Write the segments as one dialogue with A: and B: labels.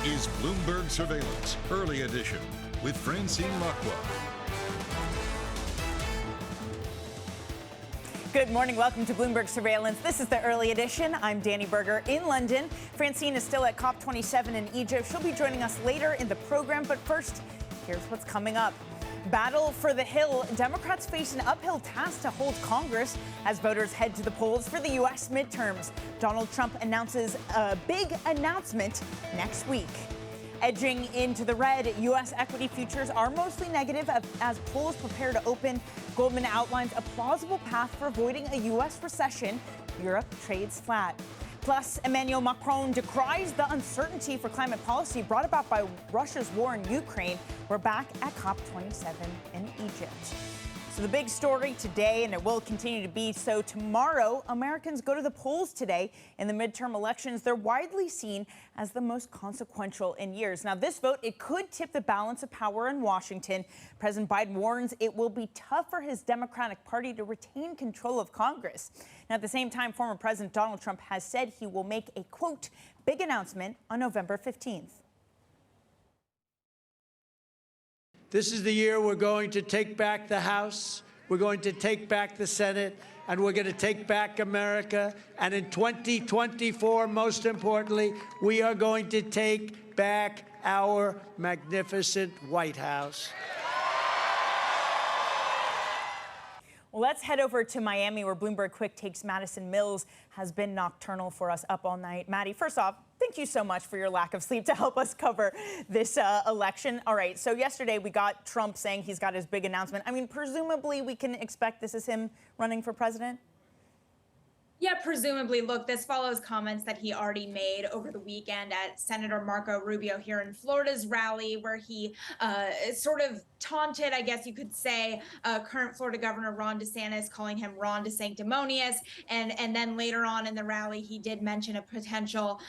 A: is Bloomberg Surveillance, Early Edition, with Francine Lacqua.
B: Good morning. Welcome to Bloomberg Surveillance. This is the Early Edition. I'm Danny Berger in London. Francine is still at COP27 in Egypt. She'll be joining us later in the program. But first, here's what's coming up. Battle for the Hill. Democrats face an uphill task to hold Congress as voters head to the polls for the U.S. midterms. Donald Trump announces a big announcement next week. Edging into the red, U.S. equity futures are mostly negative as polls prepare to open. Goldman outlines a plausible path for avoiding a U.S. recession. Europe trades flat. Plus, Emmanuel Macron decries the uncertainty for climate policy brought about by Russia's war in Ukraine. We're back at COP27 in Egypt. So the big story today, and it will continue to be so tomorrow, Americans go to the polls today in the midterm elections. They're widely seen as the most consequential in years. Now, this vote, it could tip the balance of power in Washington. President Biden warns it will be tough for his Democratic Party to retain control of Congress. Now, at the same time, former President Donald Trump has said he will make a, quote, big announcement on November 15th.
C: This is the year we're going to take back the House, we're going to take back the Senate, and we're going to take back America. And in 2024, most importantly, we are going to take back our magnificent White House.
B: Well, let's head over to Miami, where Bloomberg Quick Takes Madison Mills has been nocturnal for us up all night. Maddie, first off, thank you so much for your lack of sleep to help us cover this election. All right, so yesterday we got Trump saying he's got his big announcement. I mean, presumably we can expect this is him running for president?
D: Yeah, presumably. Look, this follows comments that he already made over the weekend at Senator Marco Rubio here in Florida's rally, where he sort of taunted, I guess you could say, current Florida Governor Ron DeSantis, calling him Ron DeSanctimonious. And then later on in the rally, he did mention a potential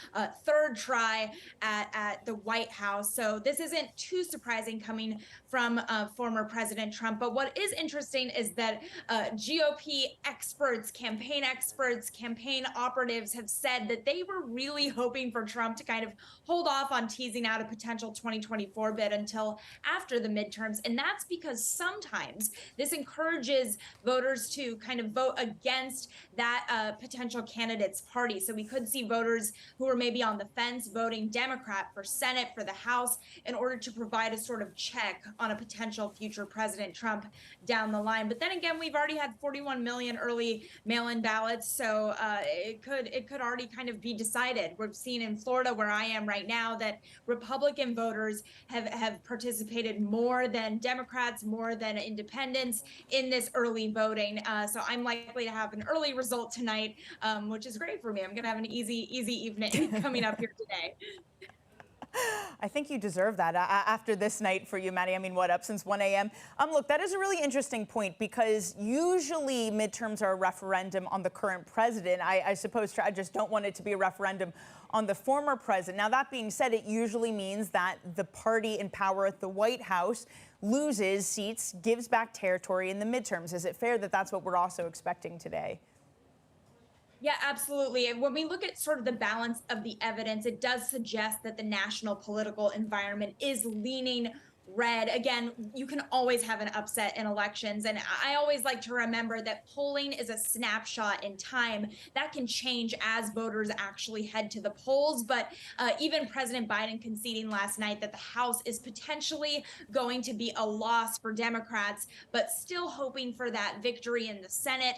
D: third try at the White House. So this isn't too surprising coming from former President Trump. But what is interesting is that GOP experts, campaign operatives have said that they were really hoping for Trump to kind of hold off on teasing out a potential 2024 bid until after the midterms. And that's because sometimes this encourages voters to kind of vote against that potential candidate's party. So we could see voters who are maybe on the fence voting Democrat for Senate, for the House, in order to provide a sort of check on a potential future President Trump down the line. But then again, we've already had 41 million early mail-in ballots. So it could already kind of be decided. We've seen in Florida, where I am right now, that Republican voters have participated more than Democrats, more than independents in this early voting. So I'm likely to have an early result tonight, which is great for me. I'm going to have an easy evening coming up here today.
B: I think you deserve that after this night for you, Maddie. I mean, what, up since 1 a.m.? Look, that is a really interesting point, because usually midterms are a referendum on the current president. I suppose I just don't want it to be a referendum on the former president. Now, that being said, it usually means that the party in power at the White House loses seats, gives back territory in the midterms. Is it fair that that's what we're also expecting today?
D: Yeah, absolutely. And when we look at sort of the balance of the evidence, it does suggest that the national political environment is leaning red. Again, you can always have an upset in elections. And I always like to remember that polling is a snapshot in time that can change as voters actually head to the polls. But even President Biden conceding last night that the House is potentially going to be a loss for Democrats, but still hoping for that victory in the Senate.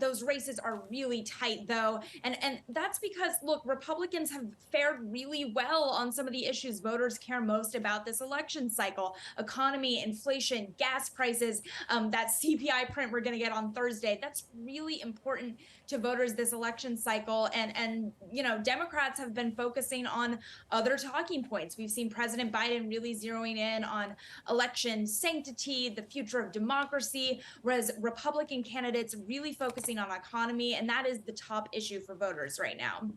D: Those races are really tight, though. And that's because, look, Republicans have fared really well on some of the issues voters care most about this election cycle. Economy, inflation, gas prices, that CPI print we're going to get on Thursday. That's really important to voters this election cycle. And you know, Democrats have been focusing on other talking points. We've seen President Biden really zeroing in on election sanctity, the future of democracy, whereas Republican candidates really focusing on economy. And that is the top issue for voters right now.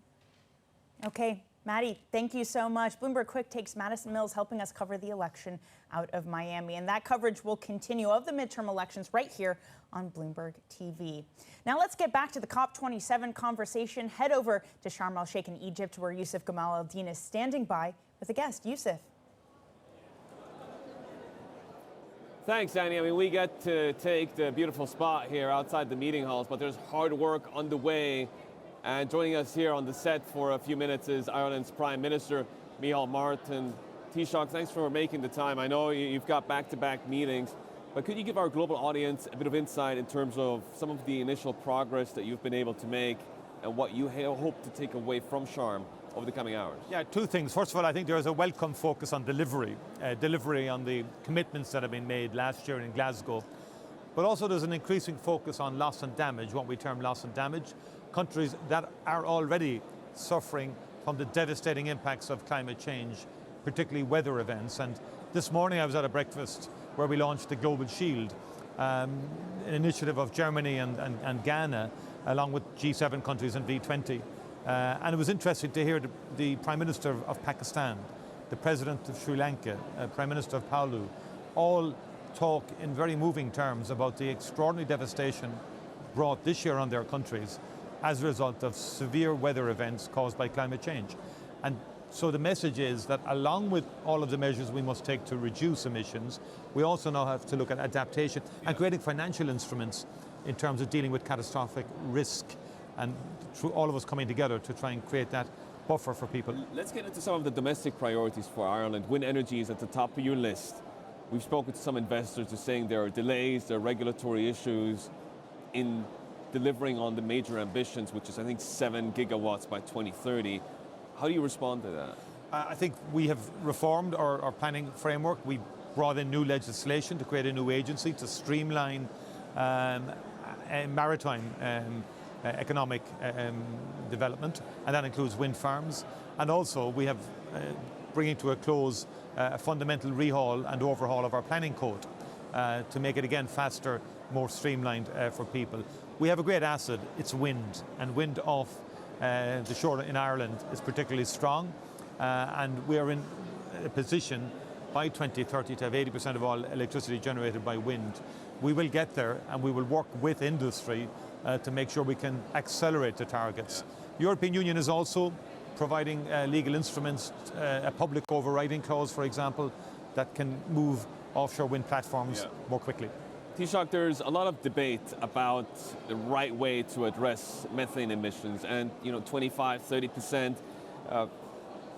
B: Okay. Maddie, thank you so much. Bloomberg Quick Takes Madison Mills helping us cover the election out of Miami. And that coverage will continue of the midterm elections right here on Bloomberg TV. Now let's get back to the COP27 conversation. Head over to Sharm el-Sheikh in Egypt, where Youssef Gamal el-Din is standing by with a guest, Yusuf.
E: Thanks, Danny. I mean, we get to take the beautiful spot here outside the meeting halls, but there's hard work underway. And joining us here on the set for a few minutes is Ireland's Prime Minister, Micheál Martin. Taoiseach, thanks for making the time. I know you've got back-to-back meetings, but could you give our global audience a bit of insight in terms of some of the initial progress that you've been able to make and what you hope to take away from Sharm over the coming hours?
F: Yeah, two things. First of all, I think there is a welcome focus on delivery on the commitments that have been made last year in Glasgow, but also there's an increasing focus on loss and damage, what we term loss and damage. Countries that are already suffering from the devastating impacts of climate change, particularly weather events. And this morning I was at a breakfast where we launched the Global Shield, an initiative of Germany and Ghana, along with G7 countries and V20. And it was interesting to hear the Prime Minister of Pakistan, the President of Sri Lanka, Prime Minister of Palau, all talk in very moving terms about the extraordinary devastation brought this year on their countries as a result of severe weather events caused by climate change. And so the message is that along with all of the measures we must take to reduce emissions, we also now have to look at adaptation and creating financial instruments in terms of dealing with catastrophic risk, and through all of us coming together to try and create that buffer for people.
E: Let's get into some of the domestic priorities for Ireland. Wind energy is at the top of your list. We've spoken to some investors who are saying there are delays, there are regulatory issues in delivering on the major ambitions, which is I think 7 gigawatts by 2030. How do you respond to that?
F: I think we have reformed our planning framework. We brought in new legislation to create a new agency to streamline maritime economic development, and that includes wind farms. And also we have bringing to a close a fundamental rehaul and overhaul of our planning code to make it again faster, more streamlined for people. We have a great asset, it's wind, and wind off the shore in Ireland is particularly strong, and we are in a position by 2030 to have 80% of all electricity generated by wind. We will get there, and we will work with industry to make sure we can accelerate the targets. The European Union is also providing legal instruments, a public overriding clause, for example, that can move offshore wind platforms more quickly.
E: Taoiseach, there's a lot of debate about the right way to address methane emissions and 25, 30%.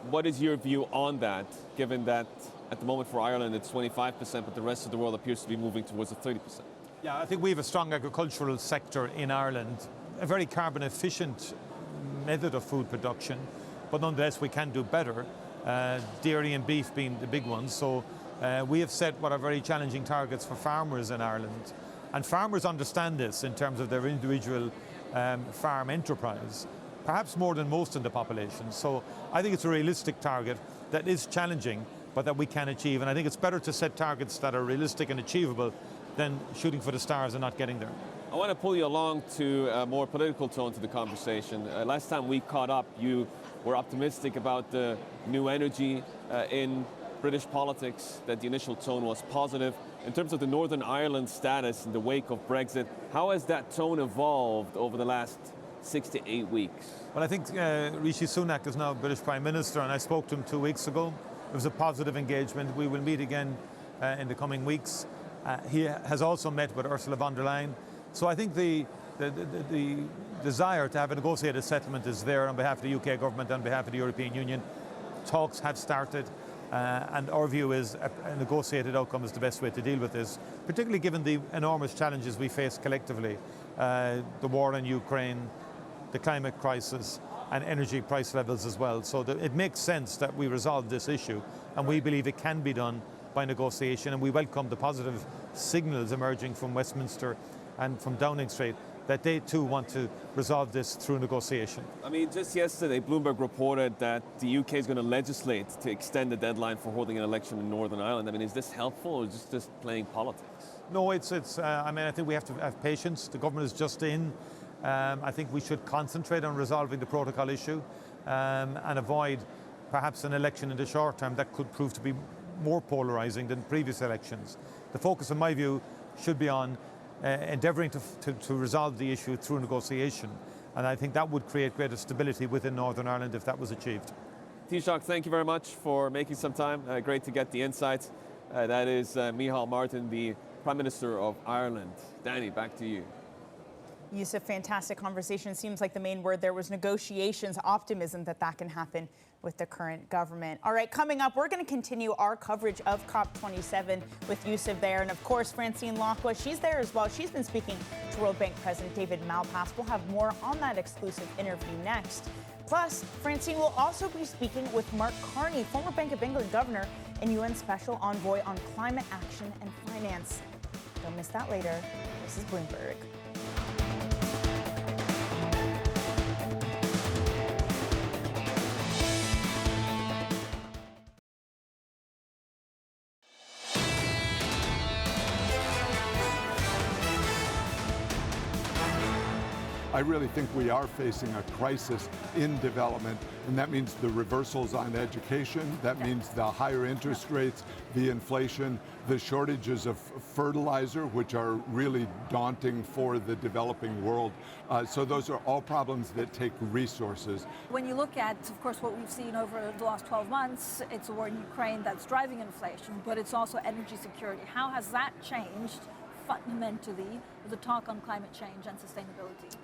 E: What is your view on that, given that at the moment for Ireland it's 25%, but the rest of the world appears to be moving towards the 30%?
F: Yeah, I think we have a strong agricultural sector in Ireland, a very carbon efficient method of food production, but nonetheless we can do better, dairy and beef being the big ones. So we have set what are very challenging targets for farmers in Ireland. And farmers understand this in terms of their individual farm enterprise, perhaps more than most in the population. So I think it's a realistic target that is challenging, but that we can achieve. And I think it's better to set targets that are realistic and achievable than shooting for the stars and not getting there.
E: I want to pull you along to a more political tone to the conversation. Last time we caught up, you were optimistic about the new energy in British politics, that the initial tone was positive. In terms of the Northern Ireland status in the wake of Brexit, how has that tone evolved over the last 6 to 8 weeks?
F: Well, I think Rishi Sunak is now British Prime Minister, and I spoke to him 2 weeks ago. It was a positive engagement. We will meet again in the coming weeks. He has also met with Ursula von der Leyen. So I think the desire to have a negotiated settlement is there on behalf of the UK government, on behalf of the European Union. Talks have started, and our view is a negotiated outcome is the best way to deal with this, particularly given the enormous challenges we face collectively, the war in Ukraine, the climate crisis, and energy price levels as well. So it makes sense that we resolve this issue, and we believe it can be done by negotiation, and we welcome the positive signals emerging from Westminster and from Downing Street that they too want to resolve this through negotiation.
E: I mean, just yesterday, Bloomberg reported that the UK is going to legislate to extend the deadline for holding an election in Northern Ireland. I mean, is this helpful or is this just playing politics?
F: No, I think we have to have patience. The government is just in. I think we should concentrate on resolving the protocol issue and avoid perhaps an election in the short term that could prove to be more polarizing than previous elections. The focus, in my view, should be on endeavouring to resolve the issue through negotiation, and I think that would create greater stability within Northern Ireland if that was achieved.
E: Taoiseach, thank you very much for making some time. Great to get the insights. That is Micheál Martin, the Prime Minister of Ireland. Danny, back to you.
B: Yusuf, fantastic conversation. Seems like the main word there was negotiations, optimism that can happen with the current government. All right, coming up, we're going to continue our coverage of COP27 with Yusuf there. And of course, Francine Lacqua, she's there as well. She's been speaking to World Bank President David Malpass. We'll have more on that exclusive interview next. Plus, Francine will also be speaking with Mark Carney, former Bank of England governor and UN Special Envoy on climate action and finance. Don't miss that later. This is Bloomberg.
G: I really think we are facing a crisis in development, and that means the reversals on education, that means the higher interest rates, the inflation, the shortages of fertilizer, which are really daunting for the developing world. So those are all problems that take resources.
H: When you look at, of course, what we've seen over the last 12 months, it's a war in Ukraine that's driving inflation, but it's also energy security. How has that changed fundamentally the talk on climate change and sustainability?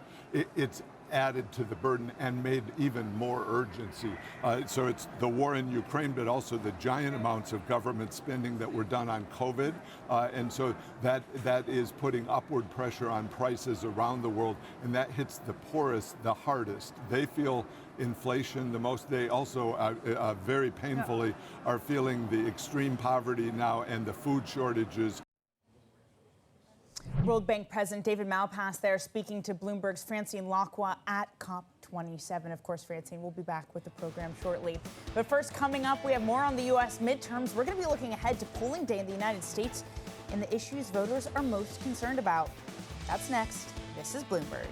G: It's added to the burden and made even more urgency. So it's the war in Ukraine, but also the giant amounts of government spending that were done on COVID. And so that is putting upward pressure on prices around the world, and that hits the poorest the hardest. They feel inflation the most. They also very painfully are feeling the extreme poverty now and the food shortages.
B: World Bank President David Malpass there speaking to Bloomberg's Francine Lacqua at COP27. Of course, Francine will be back with the program shortly. But first, coming up, we have more on the U.S. midterms. We're going to be looking ahead to polling day in the United States and the issues voters are most concerned about. That's next. This is Bloomberg.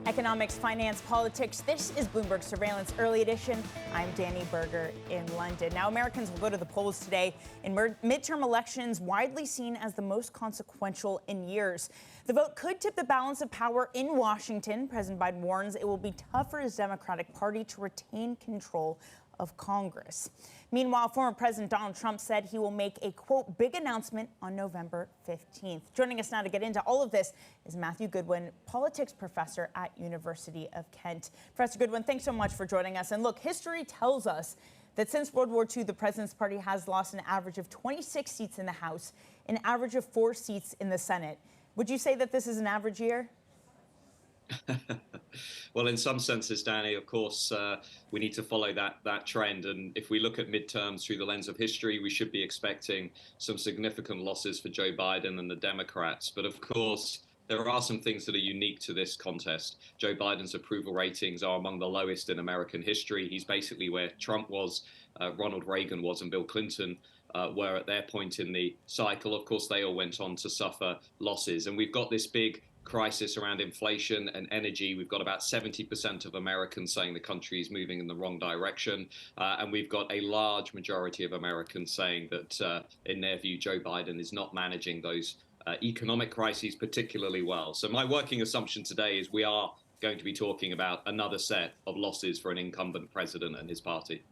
B: Economics, finance, politics. This is Bloomberg Surveillance Early Edition. I'm Danny Berger in London. Now, Americans will go to the polls today in midterm elections, widely seen as the most consequential in years. The vote could tip the balance of power in Washington. President Biden warns it will be tough for his Democratic Party to retain control of Congress. Meanwhile, former President Donald Trump said he will make a, quote, big announcement on November 15th. Joining us now to get into all of this is Matthew Goodwin, politics professor at University of Kent. Professor Goodwin, thanks so much for joining us. And look, history tells us that since World War II, the president's party has lost an average of 26 seats in the House, an average of 4 seats in the Senate. Would you say that this is an average year?
I: Well, in some senses, Danny, of course, we need to follow that trend. And if we look at midterms through the lens of history, we should be expecting some significant losses for Joe Biden and the Democrats. But of course, there are some things that are unique to this contest. Joe Biden's approval ratings are among the lowest in American history. He's basically where Trump was, Ronald Reagan was, and Bill Clinton were at their point in the cycle. Of course, they all went on to suffer losses. And we've got this big crisis around inflation and energy. We've got about 70% of Americans saying the country is moving in the wrong direction. And we've got a large majority of Americans saying that, in their view, Joe Biden is not managing those economic crises particularly well. So my working assumption today is we are going to be talking about another set of losses for an incumbent president and his party.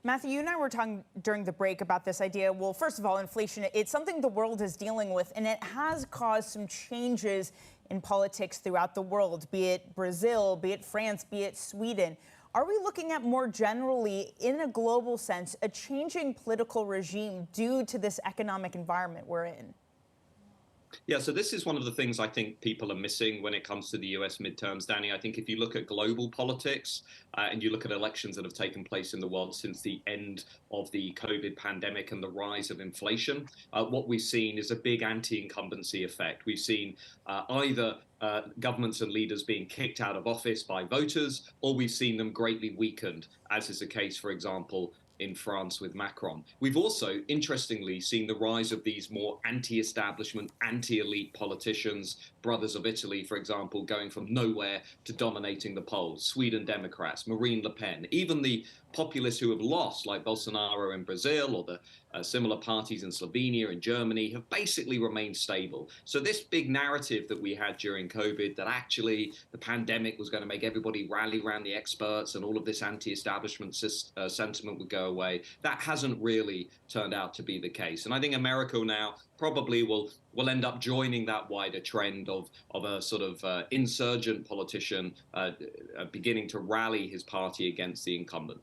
B: Matthew, you and I were talking during the break about this idea. Well, first of all, inflation, it's something the world is dealing with, and it has caused some changes in politics throughout the world, be it Brazil, be it France, be it Sweden. Are we looking at more generally, in a global sense, a changing political regime due to this economic environment we're in?
I: Yeah, so this is one of the things I think people are missing when it comes to the US midterms, Danny. I think if you look at global politics and you look at elections that have taken place in the world since the end of the COVID pandemic and the rise of inflation, what we've seen is a big anti-incumbency effect. We've seen either governments and leaders being kicked out of office by voters, or we've seen them greatly weakened, as is the case, for example, in France with Macron. We've also, interestingly, seen the rise of these more anti-establishment, anti-elite politicians, brothers of Italy, for example, going from nowhere to dominating the polls. Sweden Democrats, Marine Le Pen, even the populists who have lost, like Bolsonaro in Brazil or the similar parties in Slovenia and Germany, have basically remained stable. So this big narrative that we had during COVID, that actually the pandemic was going to make everybody rally around the experts and all of this anti-establishment sentiment would go away, that hasn't really turned out to be the case. And I think America now probably will end up joining that wider trend of a sort of insurgent politician beginning to rally his party against the incumbent.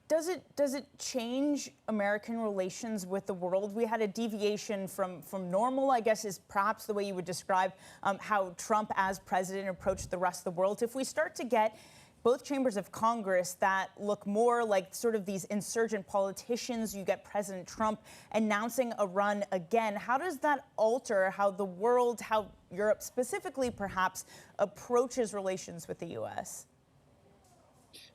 B: Does it change American relations with the world? We had a deviation from normal, I guess, is perhaps the way you would describe how Trump as president approached the rest of the world. If we start to get both chambers of Congress that look more like sort of these insurgent politicians, you get President Trump announcing a run again, how does that alter how the world, how Europe specifically perhaps, approaches relations with the U.S.?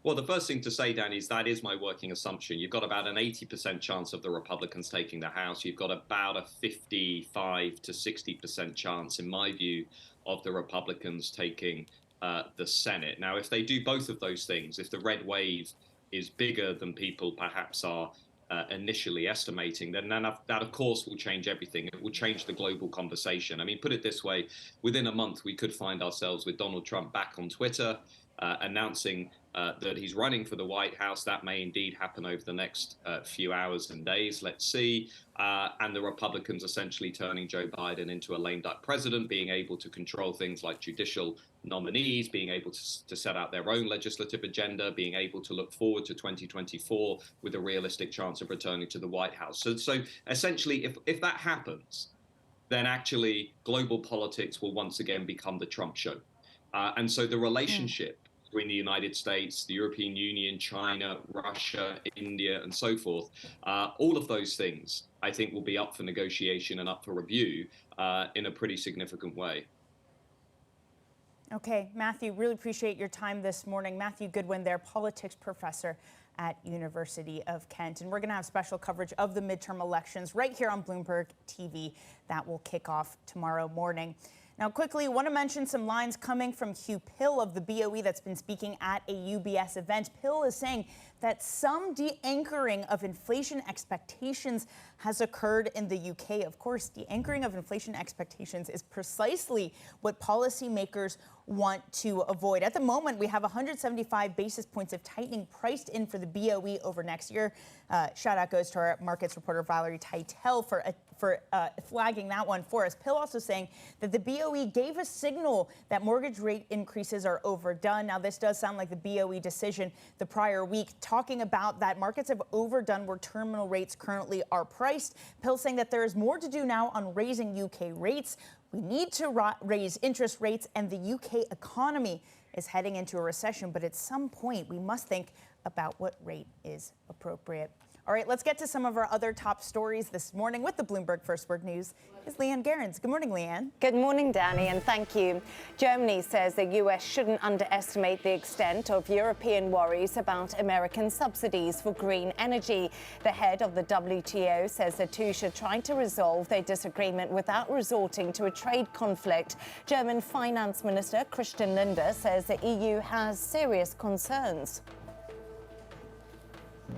I: Well, the first thing to say, Danny, is that is my working assumption. You've got about an 80% chance of the Republicans taking the House. You've got about a 55 to 60% chance, in my view, of the Republicans taking the Senate. Now, if they do both of those things, if the red wave is bigger than people perhaps are initially estimating, then that, of course, will change everything. It will change the global conversation. I mean, put it this way, within a month, we could find ourselves with Donald Trump back on Twitter, announcing that he's running for the White House. That may indeed happen over the next few hours and days. Let's see. And the Republicans essentially turning Joe Biden into a lame duck president, being able to control things like judicial nominees, being able to set out their own legislative agenda, being able to look forward to 2024 with a realistic chance of returning to the White House. So essentially, if that happens, then actually global politics will once again become the Trump show. And so the relationship between the United States, the European Union, China, Russia, India, and so forth, all of those things, I think, will be up for negotiation and up for review in a pretty significant way.
B: Okay, Matthew, really appreciate your time this morning. Matthew Goodwin there, politics professor at University of Kent. And we're going to have special coverage of the midterm elections right here on Bloomberg TV. That will kick off tomorrow morning. Now, quickly, I want to mention some lines coming from Hugh Pill of the BOE that's been speaking at a UBS event. Pill is saying that some de-anchoring of inflation expectations has occurred in the UK. Of course, de-anchoring of inflation expectations is precisely what policymakers want to avoid. At the moment, we have 175 basis points of tightening priced in for the BOE over next year. Shout out goes to our markets reporter Valerie Teitel for flagging that one for us. Pill also saying that the BOE gave a signal that mortgage rate increases are overdone. Now, this does sound like the BOE decision the prior week, talking about that markets have overdone where terminal rates currently are priced. Pill saying that there is more to do now on raising UK rates. We need to raise interest rates, and the UK economy is heading into a recession. But at some point, we must think about what rate is appropriate. All right, let's get to some of our other top stories this morning with the Bloomberg First Word News. Is Leanne Gerrans. Good morning, Leanne.
J: Good morning, Danny, and thank you. Germany says the U.S. shouldn't underestimate the extent of European worries about American subsidies for green energy. The head of the WTO says the two should try to resolve their disagreement without resorting to a trade conflict. German Finance Minister Christian Lindner says the EU has serious concerns.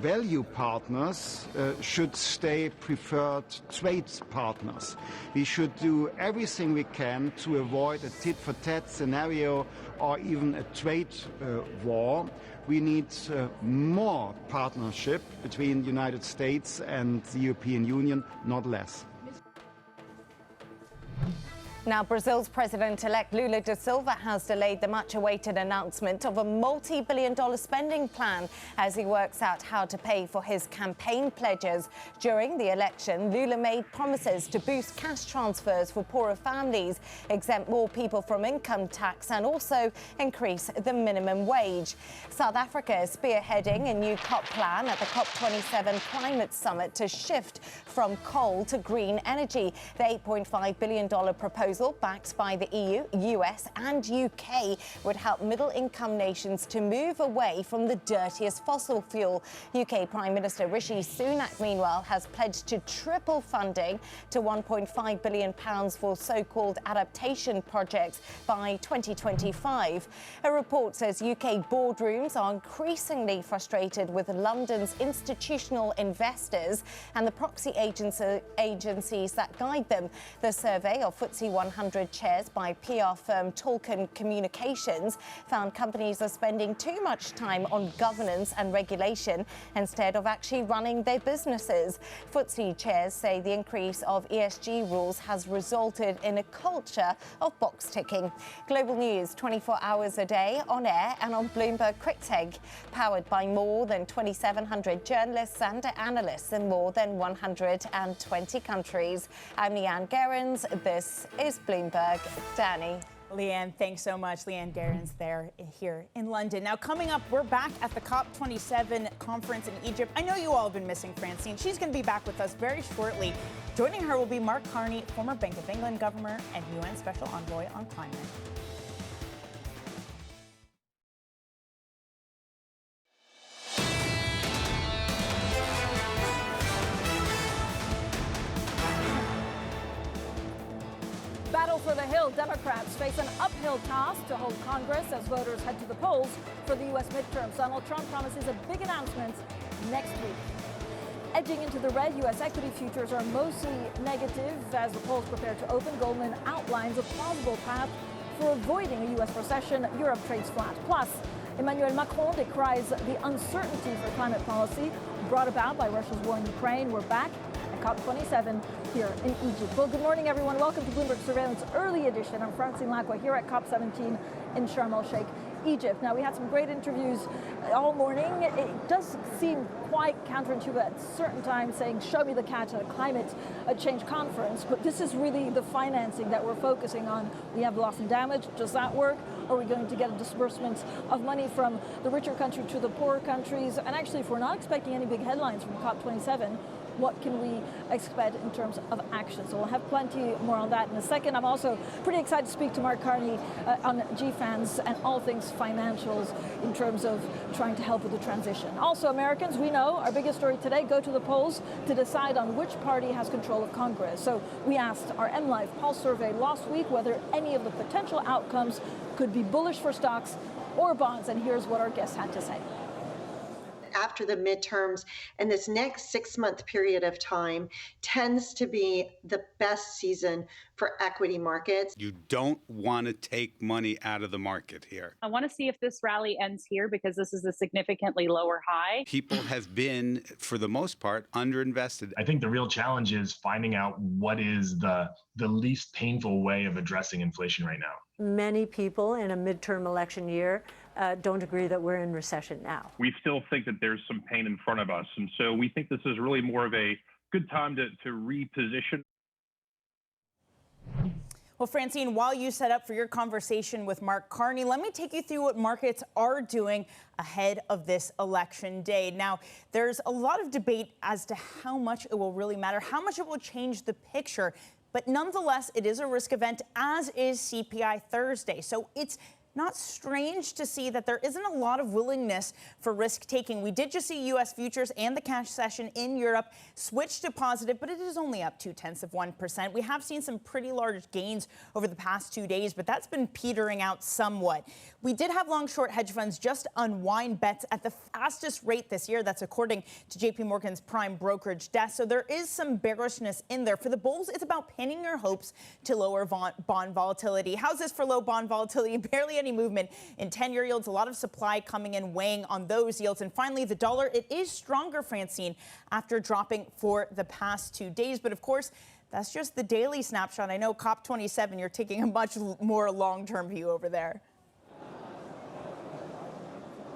K: Value partners should stay preferred trade partners. We should do everything we can to avoid a tit-for-tat scenario or even a trade war. We need more partnership between the United States and the European Union, not less.
J: Now, Brazil's president-elect Lula da Silva has delayed the much-awaited announcement of a multi-billion-dollar spending plan as he works out how to pay for his campaign pledges. During the election, Lula made promises to boost cash transfers for poorer families, exempt more people from income tax, and also increase the minimum wage. South Africa is spearheading a new COP plan at the COP27 climate summit to shift from coal to green energy. The $8.5 billion proposal proposal backed by the EU, US and UK would help middle-income nations to move away from the dirtiest fossil fuel. UK Prime Minister Rishi Sunak, meanwhile, has pledged to triple funding to £1.5 billion for so-called adaptation projects by 2025. A report says UK boardrooms are increasingly frustrated with London's institutional investors and the proxy agencies that guide them. The survey of FTSE 100 chairs by PR firm Tolkien Communications found companies are spending too much time on governance and regulation instead of actually running their businesses. FTSE chairs say the increase of ESG rules has resulted in a culture of box ticking. Global news 24 hours a day on air and on Bloomberg Crypteg, powered by more than 2,700 journalists and analysts in more than 120 countries. I'm Leanne Gerrans. This is Bloomberg. Danny.
B: Leanne, thanks so much. Leanne Gerrans there here in London. Now, coming up, we're back at the COP27 conference in Egypt. I know you all have been missing Francine. She's going to be back with us very shortly. Joining her will be Mark Carney, former Bank of England governor and UN Special Envoy on Climate.
H: Battle for the Hill. Democrats face an uphill task to hold Congress as voters head to the polls for the U.S. midterms. Donald Trump promises a big announcement next week. Edging into the red, U.S. equity futures are mostly negative as the polls prepare to open. Goldman outlines a plausible path for avoiding a U.S. recession. Europe trades flat. Plus, Emmanuel Macron decries the uncertainty for climate policy brought about by Russia's war in Ukraine. We're back at COP27 here in Egypt. Well, good morning, everyone. Welcome to Bloomberg Surveillance Early Edition. I'm Francine Lacqua here at COP17 in Sharm el-Sheikh, Egypt. Now, we had some great interviews all morning. It does seem quite counterintuitive at certain times saying, show me the catch at a climate change conference, but this is really the financing that we're focusing on. We have loss and damage. Does that work? Are we going to get a disbursement of money from the richer country to the poorer countries? And actually, if we're not expecting any big headlines from COP27, what can we expect in terms of action? So we'll have plenty more on that in a second. I'm also pretty excited to speak to Mark Carney on GFANZ and all things financials in terms of trying to help with the transition. Also, Americans, we know our biggest story today, go to the polls to decide on which party has control of Congress. So we asked our MLive Pulse survey last week whether any of the potential outcomes could be bullish for stocks or bonds, and here's what our guests had to say.
L: After the midterms, and this next 6-month period of time tends to be the best season for equity markets.
M: You don't want to take money out of the market here.
N: I want to see if this rally ends here because this is a significantly lower high.
M: People have been, for the most part, underinvested.
O: I think the real challenge is finding out what is the least painful way of addressing inflation right now.
P: Many people in a midterm election year don't agree that we're in recession now.
Q: We still think that there's some pain in front of us. And so we think this is really more of a good time to reposition.
B: Well, Francine, while you set up for your conversation with Mark Carney, let me take you through what markets are doing ahead of this election day. Now, there's a lot of debate as to how much it will really matter, how much it will change the picture. But nonetheless, it is a risk event, as is CPI Thursday. So it's not strange to see that there isn't a lot of willingness for risk taking. We did just see U.S. futures and the cash session in Europe switch to positive, but it is only up 0.2%. We have seen some pretty large gains over the past 2 days, but that's been petering out somewhat. We did have long-short hedge funds just unwind bets at the fastest rate this year. That's according to JP Morgan's prime brokerage desk. So there is some bearishness in there. For the bulls, it's about pinning your hopes to lower bond volatility. How's this for low bond volatility? Barely any movement in 10-year yields, a lot of supply coming in, weighing on those yields. And finally, the dollar, it is stronger, Francine, after dropping for the past 2 days. But of course, that's just the daily snapshot. I know COP27, you're taking a much more long-term view over there.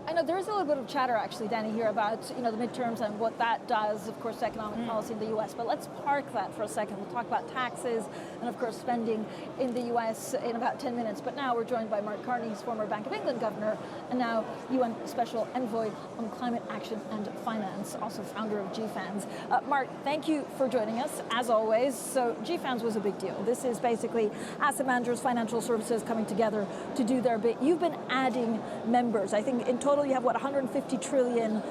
H: I know there is a little bit of chatter actually, Danny, here about the midterms and what that does, of course, to economic policy in the U.S. But let's park that for a second. We'll talk about taxes and, of course, spending in the U.S. in about 10 minutes. But now we're joined by Mark Carney, former Bank of England governor, and now UN Special Envoy on Climate Action and Finance, also founder of GFANZ. Mark, thank you for joining us, as always. So GFANZ was a big deal. This is basically asset managers, financial services coming together to do their bit. You've been adding members. I think in total you have, what, $150 trillion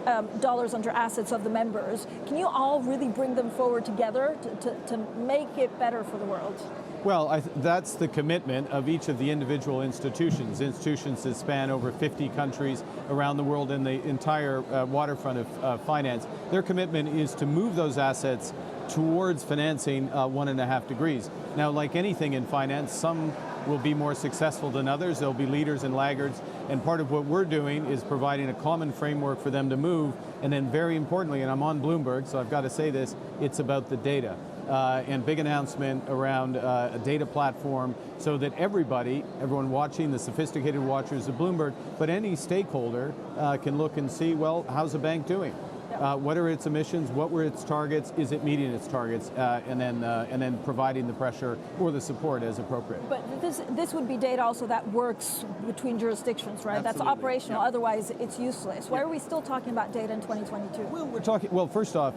H: under assets of the members. Can you all really bring them forward together to make it better for the world?
F: Well, that's the commitment of each of the individual institutions that span over 50 countries around the world in the entire waterfront of finance. Their commitment is to move those assets towards financing 1.5 degrees. Now, like anything in finance, some will be more successful than others. There'll be leaders and laggards. And part of what we're doing is providing a common framework for them to move. And then very importantly, and I'm on Bloomberg, so I've got to say this, it's about the data. And big announcement around a data platform so that everyone watching, the sophisticated watchers of Bloomberg, but any stakeholder can look and see, well, how's the bank doing? What are its emissions? What were its targets? Is it meeting its targets? And then providing the pressure or the support as appropriate.
H: But this would be data also that works between jurisdictions, right?
F: Absolutely.
H: That's operational. Yeah. Otherwise, it's useless. Why are we still talking about data in 2022?
F: Well, first off,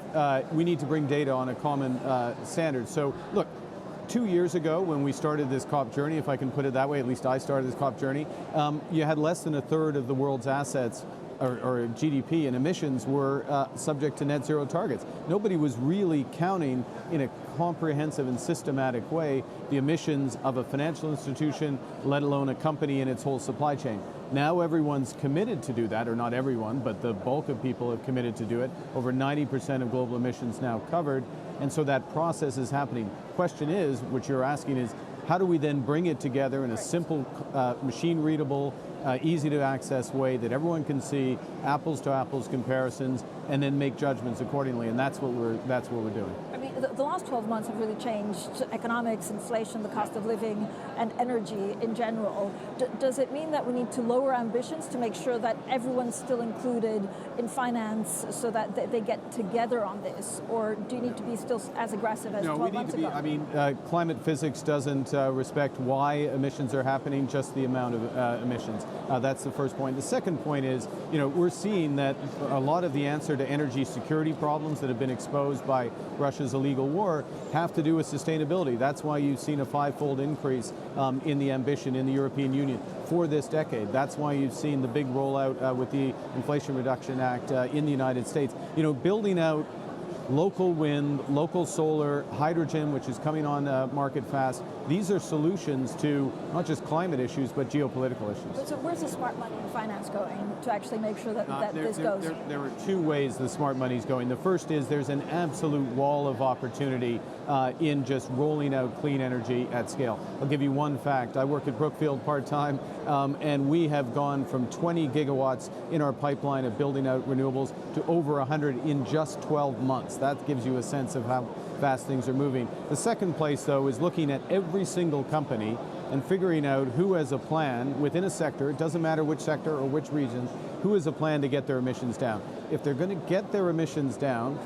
F: we need to bring data on a common standard. So, look. 2 years ago, when we started this COP journey, if I can put it that way, at least I started this COP journey, you had less than a third of the world's assets or GDP and emissions were subject to net zero targets. Nobody was really counting in a comprehensive and systematic way the emissions of a financial institution, let alone a company and its whole supply chain. Now everyone's committed to do that, or not everyone, but the bulk of people have committed to do it. Over 90% of global emissions now covered, and so that process is happening. Question is, what you're asking is, how do we then bring it together in a simple, machine-readable, easy to access way that everyone can see, apples to apples comparisons, and then make judgments accordingly, and that's what we're doing.
H: I mean, the last 12 months have really changed economics, inflation, the cost of living, and energy in general. Does it mean that we need to lower ambitions to make sure that everyone's still included in finance so that they get together on this? Or do you need to be still as aggressive as 12 months ago?
F: I mean, climate physics doesn't respect why emissions are happening, just the amount of emissions. That's the first point. The second point is, we're seeing that a lot of the answer to energy security problems that have been exposed by Russia's illegal war have to do with sustainability. That's why you've seen a 5-fold increase in the ambition in the European Union for this decade. That's why you've seen the big rollout with the Inflation Reduction Act in the United States. Building out local wind, local solar, hydrogen, which is coming on market fast. These are solutions to not just climate issues, but geopolitical issues.
H: So where's the smart money in finance going to actually make sure that this goes?
F: There are two ways the smart money is going. The first is there's an absolute wall of opportunity in just rolling out clean energy at scale. I'll give you one fact. I work at Brookfield part-time, and we have gone from 20 gigawatts in our pipeline of building out renewables to over 100 in just 12 months. That gives you a sense of how fast things are moving. The second place, though, is looking at every single company and figuring out who has a plan within a sector, it doesn't matter which sector or which region, who has a plan to get their emissions down. If they're going to get their emissions down,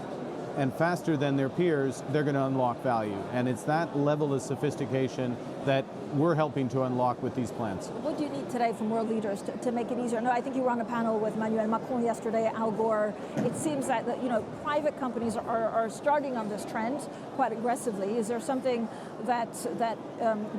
F: and faster than their peers, they're going to unlock value. And it's that level of sophistication that we're helping to unlock with these plans.
H: What do you need today from world leaders to make it easier? No, I think you were on a panel with Emmanuel Macron yesterday, Al Gore. It seems that private companies are starting on this trend quite aggressively. Is there something that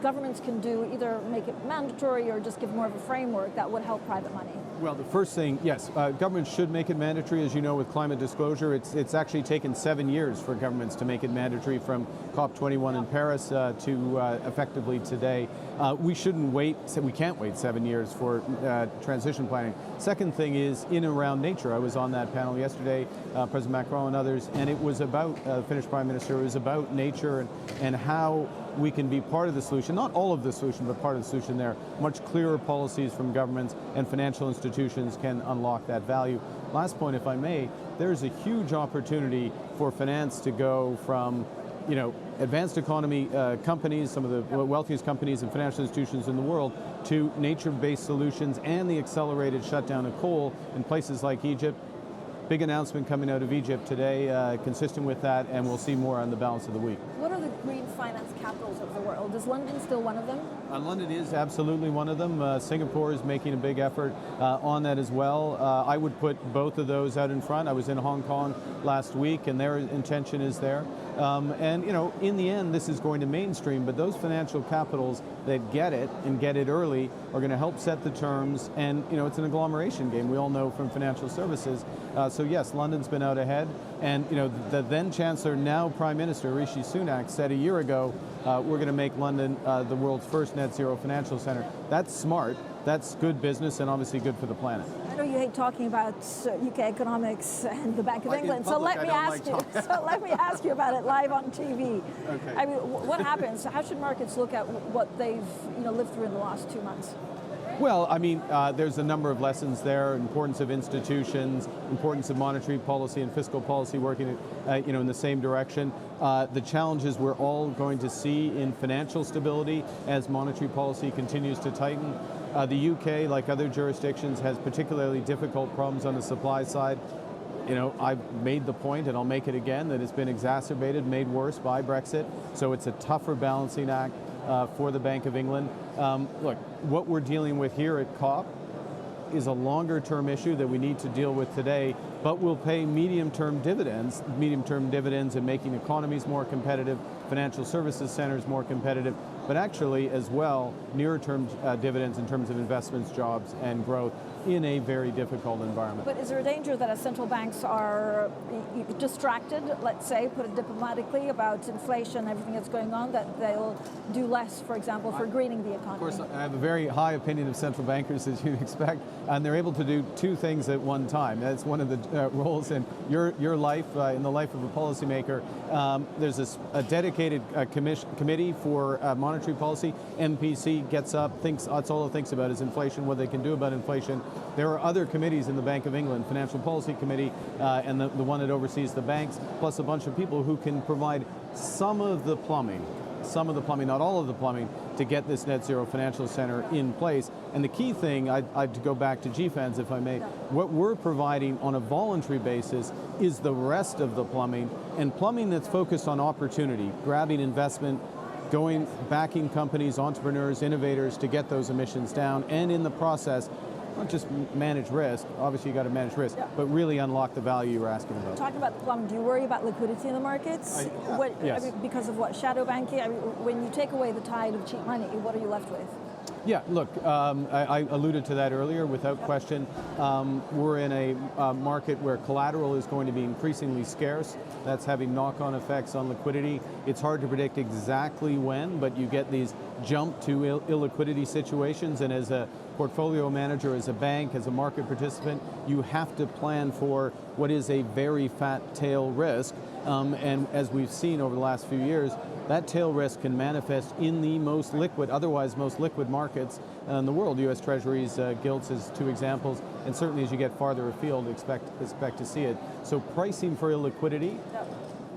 H: governments can do, either make it mandatory or just give more of a framework that would help private money?
F: Well, the first thing, yes, governments should make it mandatory. As you know, with climate disclosure, it's actually taken 7 years for governments to make it mandatory, from COP21 in Paris to effectively today. We shouldn't wait, we can't wait 7 years for transition planning. Second thing is in and around nature. I was on that panel yesterday, President Macron and others, and it was about, Finnish Prime Minister, it was about nature and how we can be part of the solution, not all of the solution, but part of the solution there. Much clearer policies from governments and financial institutions can unlock that value. Last point, if I may, there's a huge opportunity for finance to go from
R: advanced economy companies, some of the wealthiest companies and financial institutions in the world, to nature-based solutions and the accelerated shutdown of coal in places like Egypt. Big announcement coming out of Egypt today, consistent with that, and we'll see more on the balance of the week.
H: What are the green finance capitals of the world? Is London still one of them?
R: London is absolutely one of them. Singapore is making a big effort on that as well. I would put both of those out in front. I was in Hong Kong last week, and their intention is there. And in the end, this is going to mainstream, but those financial capitals that get it and get it early are going to help set the terms. And it's an agglomeration game. We all know from financial services. So yes, London's been out ahead. And the then Chancellor, now Prime Minister Rishi Sunak, said a year ago, we're going to make London the world's first net zero financial center. That's smart. That's good business and obviously good for the planet.
H: I know you hate talking about UK economics and the Bank of England, so let me ask you. So let me ask you about it live on TV.
R: Okay.
H: I mean, what happens? How should markets look at what they've lived through in the last 2 months?
R: Well, I mean, there's a number of lessons there: importance of institutions, importance of monetary policy and fiscal policy working, in the same direction. The challenges we're all going to see in financial stability as monetary policy continues to tighten. The UK, like other jurisdictions, has particularly difficult problems on the supply side. I've made the point, and I'll make it again, that it's been exacerbated, made worse by Brexit. So it's a tougher balancing act for the Bank of England. Look, what we're dealing with here at COP is a longer-term issue that we need to deal with today, but will pay medium-term dividends in making economies more competitive, financial services centers more competitive, but actually as well near-term dividends in terms of investments, jobs, and growth in a very difficult environment.
H: But is there a danger that as central banks are distracted, let's say, put it diplomatically, about inflation, everything that's going on, that they'll do less, for example, for greening the economy?
R: Of course, I have a very high opinion of central bankers, as you'd expect, and they're able to do two things at one time. That's one of the roles in your life, in the life of a policymaker. There's a dedicated committee for monetary policy. MPC gets up, that's all it thinks about is inflation, what they can do about inflation. There are other committees in the Bank of England, Financial Policy Committee, and the one that oversees the banks, plus a bunch of people who can provide some of the plumbing, not all of the plumbing, to get this net zero financial center in place. And the key thing, I'd go back to GFANZ if I may, what we're providing on a voluntary basis is the rest of the plumbing, and plumbing that's focused on opportunity, grabbing investment, backing companies, entrepreneurs, innovators to get those emissions down, and in the process, not just manage risk, obviously you got to manage risk, but really unlock the value you were asking about.
H: Talking about the plumbing, do you worry about liquidity in the markets?
R: Yes.
H: I mean, because of what? Shadow banking? I mean, when you take away the tide of cheap money, what are you left with?
R: Yeah, look, I alluded to that earlier without question. We're in a market where collateral is going to be increasingly scarce. That's having knock-on effects on liquidity. It's hard to predict exactly when, but you get these jump to illiquidity situations, and as a portfolio manager, as a bank, as a market participant, you have to plan for what is a very fat tail risk. And as we've seen over the last few years, that tail risk can manifest in the otherwise most liquid markets in the world. U.S. Treasuries, gilts as two examples, and certainly as you get farther afield, expect to see it. So pricing for illiquidity.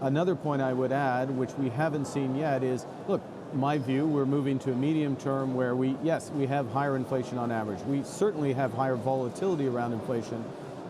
R: Another point I would add, which we haven't seen yet, is, look, my view, we're moving to a medium term where we have higher inflation on average. We certainly have higher volatility around inflation,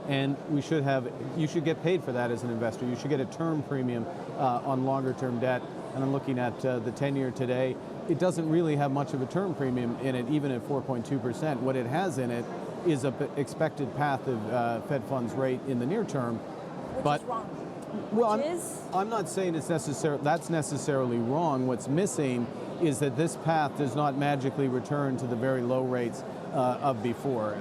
R: and you should get paid for that as an investor. You should get a term premium on longer term debt. And I'm looking at the 10-year today. It doesn't really have much of a term premium in it, even at 4.2%. What it has in it is an expected path of Fed funds rate in the near term.
H: Which is wrong.
R: I'm not saying that's necessarily wrong. What's missing is that this path does not magically return to the very low rates of before.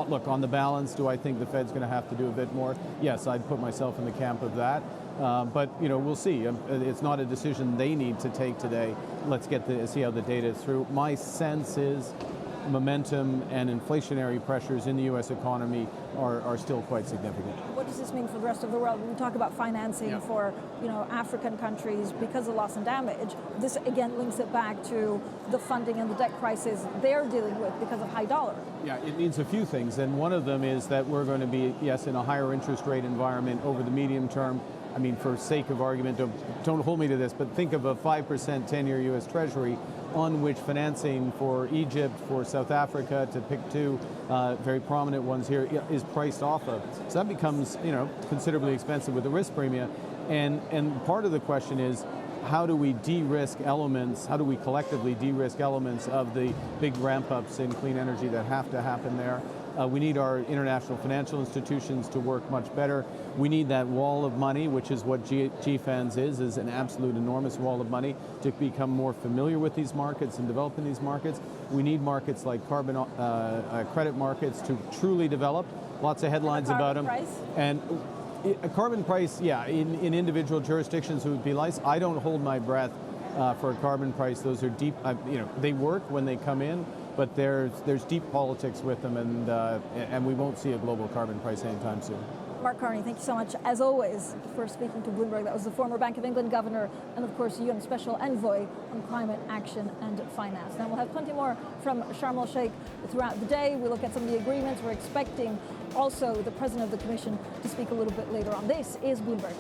R: Look, on the balance, do I think the Fed's going to have to do a bit more? Yes, I'd put myself in the camp of that. But we'll see. It's not a decision they need to take today. Let's see how the data is through. My sense is momentum and inflationary pressures in the U.S. economy are still quite significant.
H: What does this mean for the rest of the world? When we talk about financing for African countries because of loss and damage, this again links it back to the funding and the debt crisis they're dealing with because of high dollar.
R: Yeah, it means a few things, and one of them is that we're going to be, in a higher interest rate environment over the medium term. I mean, for sake of argument, don't hold me to this, but think of a 5% 10-year U.S. Treasury on which financing for Egypt, for South Africa, to pick two very prominent ones here, is priced off of. So that becomes, considerably expensive with the risk premium. And part of the question is, how do we de-risk elements, how do we collectively de-risk elements of the big ramp-ups in clean energy that have to happen there? We need our international financial institutions to work much better. We need that wall of money, which is what GFANZ is an absolute enormous wall of money, to become more familiar with these markets and develop in these markets. We need markets like carbon credit markets to truly develop. Lots of headlines about them. And a carbon price, yeah, in individual jurisdictions would be nice. I don't hold my breath for a carbon price. Those are deep, they work when they come in, but there's deep politics with them, and we won't see a global carbon price anytime soon.
H: Mark Carney, thank you so much, as always, for speaking to Bloomberg. That was the former Bank of England governor and, of course, UN Special Envoy on climate action and finance. Now, we'll have plenty more from Sharm el-Sheikh throughout the day. We'll look at some of the agreements. We're expecting also the president of the commission to speak a little bit later on. This is Bloomberg.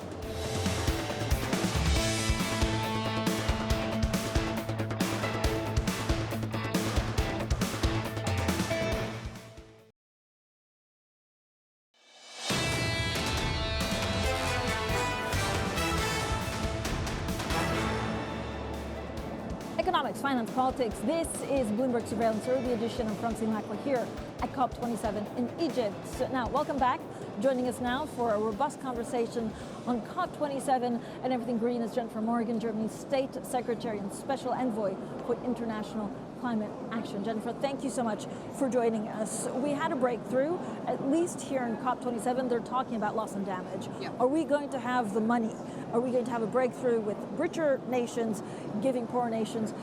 H: Economics, finance, politics. This is Bloomberg Surveillance, early edition. I'm Francine Lacqua here at COP27 in Egypt. So now, welcome back. Joining us now for a robust conversation on COP27 and everything green is Jennifer Morgan, Germany's State Secretary and Special Envoy for International Climate Action. Jennifer, thank you so much for joining us. We had a breakthrough, at least here in COP27, they're talking about loss and damage. Yeah. Are we going to have the money? Are we going to have a breakthrough with richer nations giving poor nations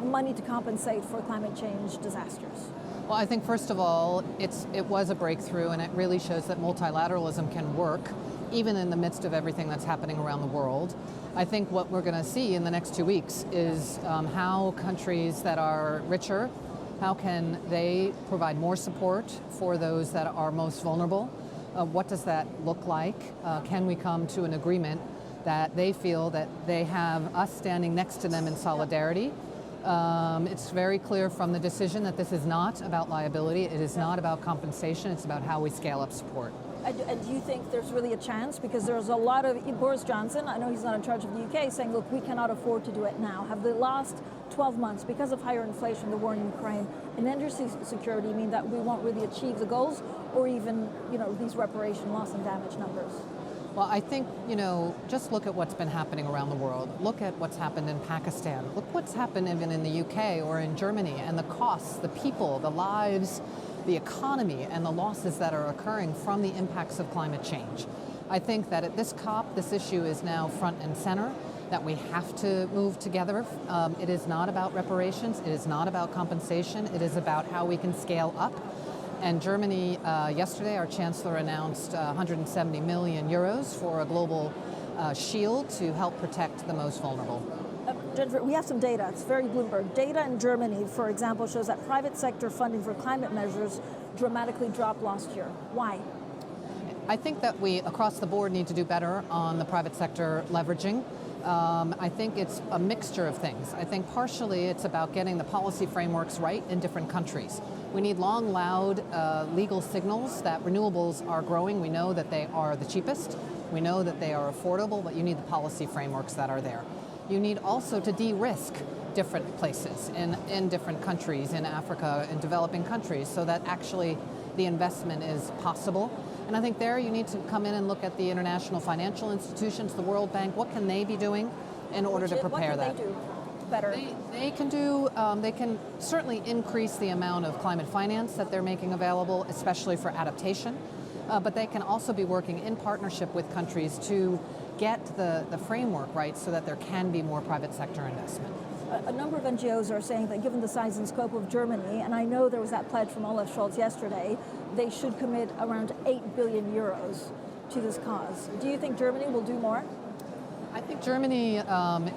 H: money to compensate for climate change disasters?
S: Well, I think first of all, it was a breakthrough, and it really shows that multilateralism can work even in the midst of everything that's happening around the world. I think what we're going to see in the next 2 weeks is how countries that are richer, how can they provide more support for those that are most vulnerable? What does that look like? Can we come to an agreement that they feel that they have us standing next to them in solidarity? It's very clear from the decision that this is not about liability, it is not about compensation, it's about how we scale up support.
H: And do you think there's really a chance? Because there's a lot of, Boris Johnson, I know he's not in charge of the UK, saying, look, we cannot afford to do it now. Have the last 12 months, because of higher inflation, the war in Ukraine, and energy security mean that we won't really achieve the goals or even, these reparation loss and damage numbers?
S: Well, I think, just look at what's been happening around the world. Look at what's happened in Pakistan. Look what's happened even in the UK or in Germany, and the costs, the people, the lives, the economy, and the losses that are occurring from the impacts of climate change. I think that at this COP, this issue is now front and center, that we have to move together. It is not about reparations. It is not about compensation. It is about how we can scale up. And Germany, yesterday, our chancellor announced 170 million euros for a global shield to help protect the most vulnerable.
H: Jennifer, we have some data. It's very Bloomberg. Data in Germany, for example, shows that private sector funding for climate measures dramatically dropped last year. Why?
S: I think that we, across the board, need to do better on the private sector leveraging. I think it's a mixture of things. I think partially it's about getting the policy frameworks right in different countries. We need long, loud legal signals that renewables are growing. We know that they are the cheapest. We know that they are affordable, but you need the policy frameworks that are there. You need also to de-risk different places in different countries, in Africa, in developing countries, so that actually the investment is possible. And I think there you need to come in and look at the international financial institutions, the World Bank. What can they be doing in order to prepare that?
H: What can they do better?
S: They can certainly increase the amount of climate finance that they're making available, especially for adaptation. But they can also be working in partnership with countries to get the framework right so that there can be more private sector investment.
H: A number of NGOs are saying that given the size and scope of Germany, and I know there was that pledge from Olaf Scholz yesterday, they should commit around 8 billion euros to this cause. Do you think Germany will do more?
S: I think Germany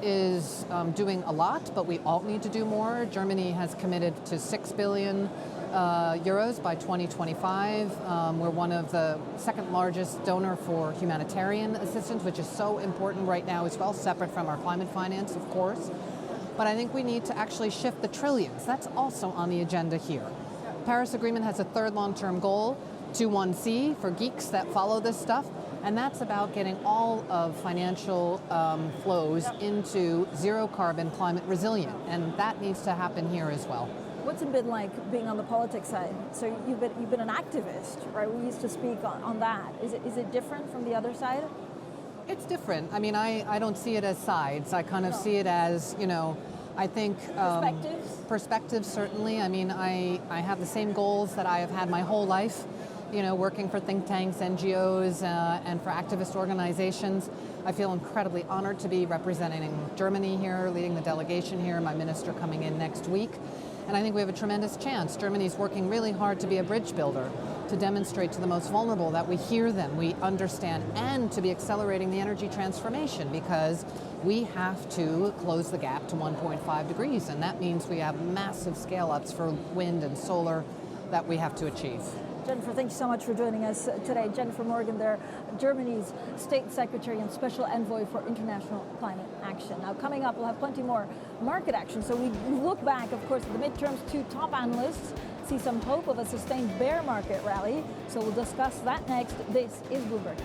S: is doing a lot, but we all need to do more. Germany has committed to 6 billion euros by 2025. We're one of the second largest donor for humanitarian assistance, which is so important right now as well, separate from our climate finance, of course. But I think we need to actually shift the trillions. That's also on the agenda here. Paris Agreement has a third long-term goal, 21C, for geeks that follow this stuff. And that's about getting all of financial flows into zero carbon climate resilient. And that needs to happen here as well.
H: What's it been like being on the politics side? So you've been an activist, right? We used to speak on that. Is it different from the other side?
S: It's different. I mean, I don't see it as sides. I kind of see it as, I think... Perspectives, certainly. I mean, I have the same goals that I have had my whole life, working for think tanks, NGOs, and for activist organizations. I feel incredibly honored to be representing Germany here, leading the delegation here, my minister coming in next week. And I think we have a tremendous chance. Germany's working really hard to be a bridge builder, to demonstrate to the most vulnerable that we hear them, we understand, and to be accelerating the energy transformation, because we have to close the gap to 1.5 degrees. And that means we have massive scale-ups for wind and solar that we have to achieve.
H: Jennifer, thank you so much for joining us today. Jennifer Morgan there, Germany's State Secretary and Special Envoy for International Climate Action. Now, coming up, we'll have plenty more market action. So we look back, of course, at the midterms. Two top analysts see some hope of a sustained bear market rally. So we'll discuss that next. This is Bloomberg.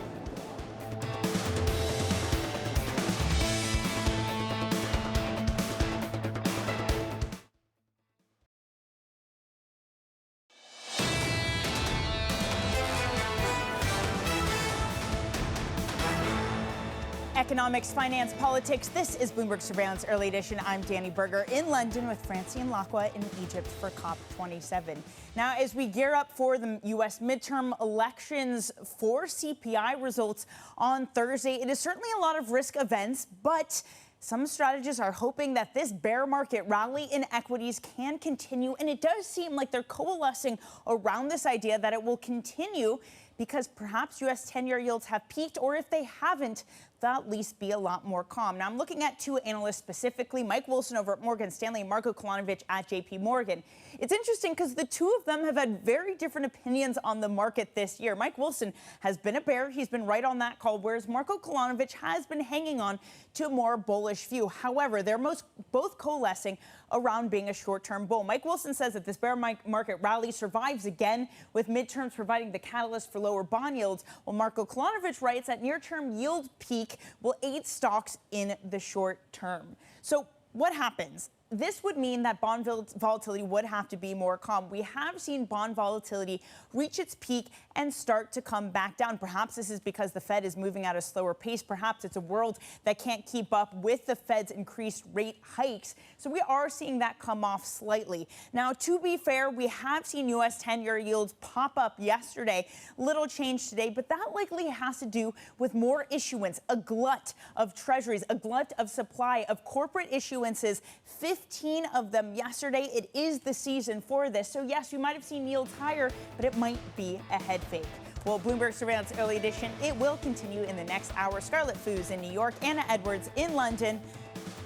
B: Economics, finance, politics. This is Bloomberg Surveillance Early Edition. I'm Danny Berger in London with Francine Lacqua in Egypt for COP27. Now, as we gear up for the U.S. midterm elections for CPI results on Thursday, it is certainly a lot of risk events, but some strategists are hoping that this bear market rally in equities can continue, and it does seem like they're coalescing around this idea that it will continue because perhaps U.S. 10-year yields have peaked, or if they haven't, they'll at least be a lot more calm. Now, I'm looking at two analysts specifically, Mike Wilson over at Morgan Stanley and Marko Kolanovic at JP Morgan. It's interesting because the two of them have had very different opinions on the market this year. Mike Wilson has been a bear. He's been right on that call, whereas Marko Kolanovic has been hanging on to a more bullish view. However, they're both coalescing around being a short-term bull. Mike Wilson says that this bear market rally survives again, with midterms providing the catalyst for lower bond yields, while Marko Kolanovic writes that near-term yield peak will aid stocks in the short term. So what happens? This would mean that bond volatility would have to be more calm. We have seen bond volatility reach its peak and start to come back down. Perhaps this is because the Fed is moving at a slower pace. Perhaps it's a world that can't keep up with the Fed's increased rate hikes. So we are seeing that come off slightly. Now, to be fair, we have seen U.S. 10-year yields pop up yesterday. Little change today, but that likely has to do with more issuance, a glut of treasuries, a glut of supply of corporate issuances, 15 of them yesterday. It is the season for this. So yes, we might have seen yields higher, but it might be a head fake. Well, Bloomberg Surveillance Early Edition, it will continue in the next hour. Scarlett Foos in New York, Anna Edwards in London.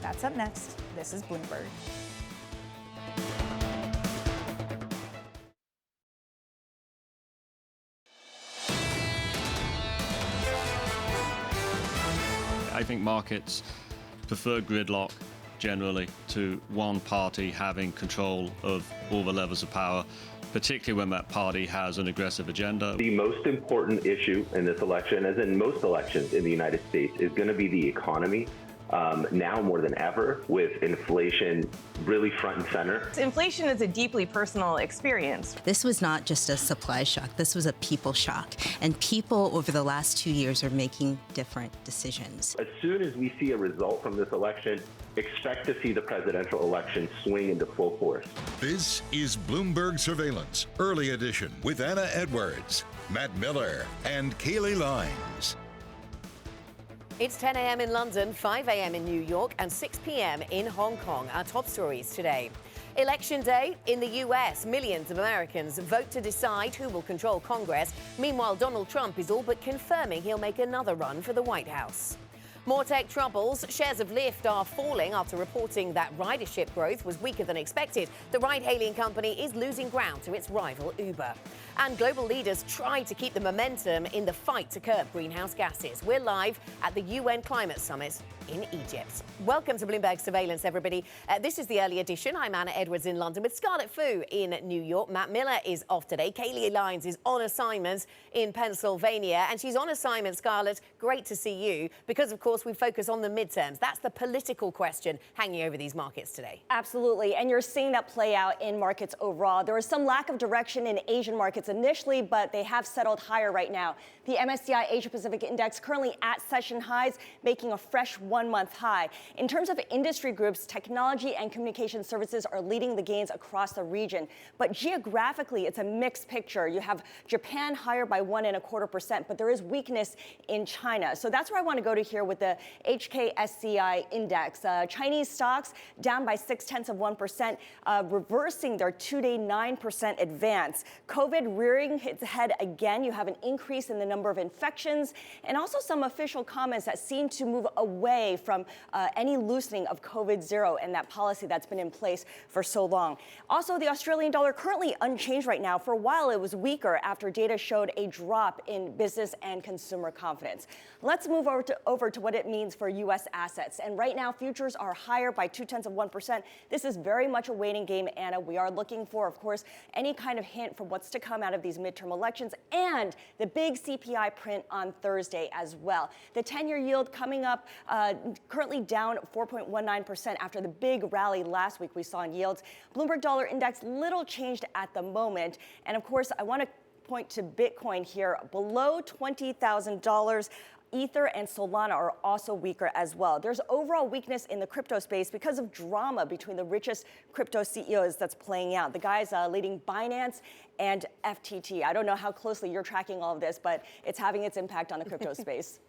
B: That's up next. This is Bloomberg.
T: I think markets prefer gridlock generally to one party having control of all the levels of power, particularly when that party has an aggressive agenda.
U: The most important issue in this election, as in most elections in the United States, is going to be the economy. Now more than ever, with inflation really front and center.
V: Inflation is a deeply personal experience.
W: This was not just a supply shock. This was a people shock. And people over the last 2 years are making different decisions.
U: As soon as we see a result from this election, expect to see the presidential election swing into full force.
A: This is Bloomberg Surveillance Early Edition with Anna Edwards, Matt Miller, and Kailey Leinz.
X: It's 10 a.m. in London, 5 a.m. in New York, and 6 p.m. in Hong Kong. Our top stories today. Election day in the U.S. Millions of Americans vote to decide who will control Congress. Meanwhile, Donald Trump is all but confirming he'll make another run for the White House. More tech troubles. Shares of Lyft are falling after reporting that ridership growth was weaker than expected. The ride-hailing company is losing ground to its rival Uber. And global leaders try to keep the momentum in the fight to curb greenhouse gases. We're live at the UN Climate Summit in Egypt. Welcome to Bloomberg Surveillance, everybody. This is the early edition. I'm Anna Edwards in London with Scarlett Fu in New York. Matt Miller is off today. Kailey Leinz is on assignment in Pennsylvania. And she's on assignment, Scarlett. Great to see you because, of course, we focus on the midterms. That's the political question hanging over these markets today.
C: Absolutely. And you're seeing that play out in markets overall. There was some lack of direction in Asian markets initially, but they have settled higher right now. The MSCI Asia Pacific Index currently at session highs, making a fresh one-month high. In terms of industry groups, technology and communication services are leading the gains across the region. But geographically, it's a mixed picture. You have Japan higher by 1.25%, but there is weakness in China. So that's where I want to go to here with the HKSCI index. Chinese stocks down by 0.6%, reversing their two-day 9% advance. COVID rearing its head again. You have an increase in the number of infections and also some official comments that seem to move away from any loosening of COVID-0 and that policy that's been in place for so long. Also, the Australian dollar currently unchanged right now. For a while, it was weaker after data showed a drop in business and consumer confidence. Let's move over to what it means for U.S. assets. And right now, futures are higher by 0.2%. This is very much a waiting game, Anna. We are looking for, of course, any kind of hint for what's to come out of these midterm elections and the big CPI print on Thursday as well. The 10-year yield coming up currently down 4.19% after the big rally last week we saw in yields. Bloomberg Dollar Index little changed at the moment. And of course, I want to point to Bitcoin here below $20,000. Ether and Solana are also weaker as well. There's overall weakness in the crypto space because of drama between the richest crypto CEOs that's playing out. The guys leading Binance and FTT. I don't know how closely you're tracking all of this, but it's having its impact on the crypto space.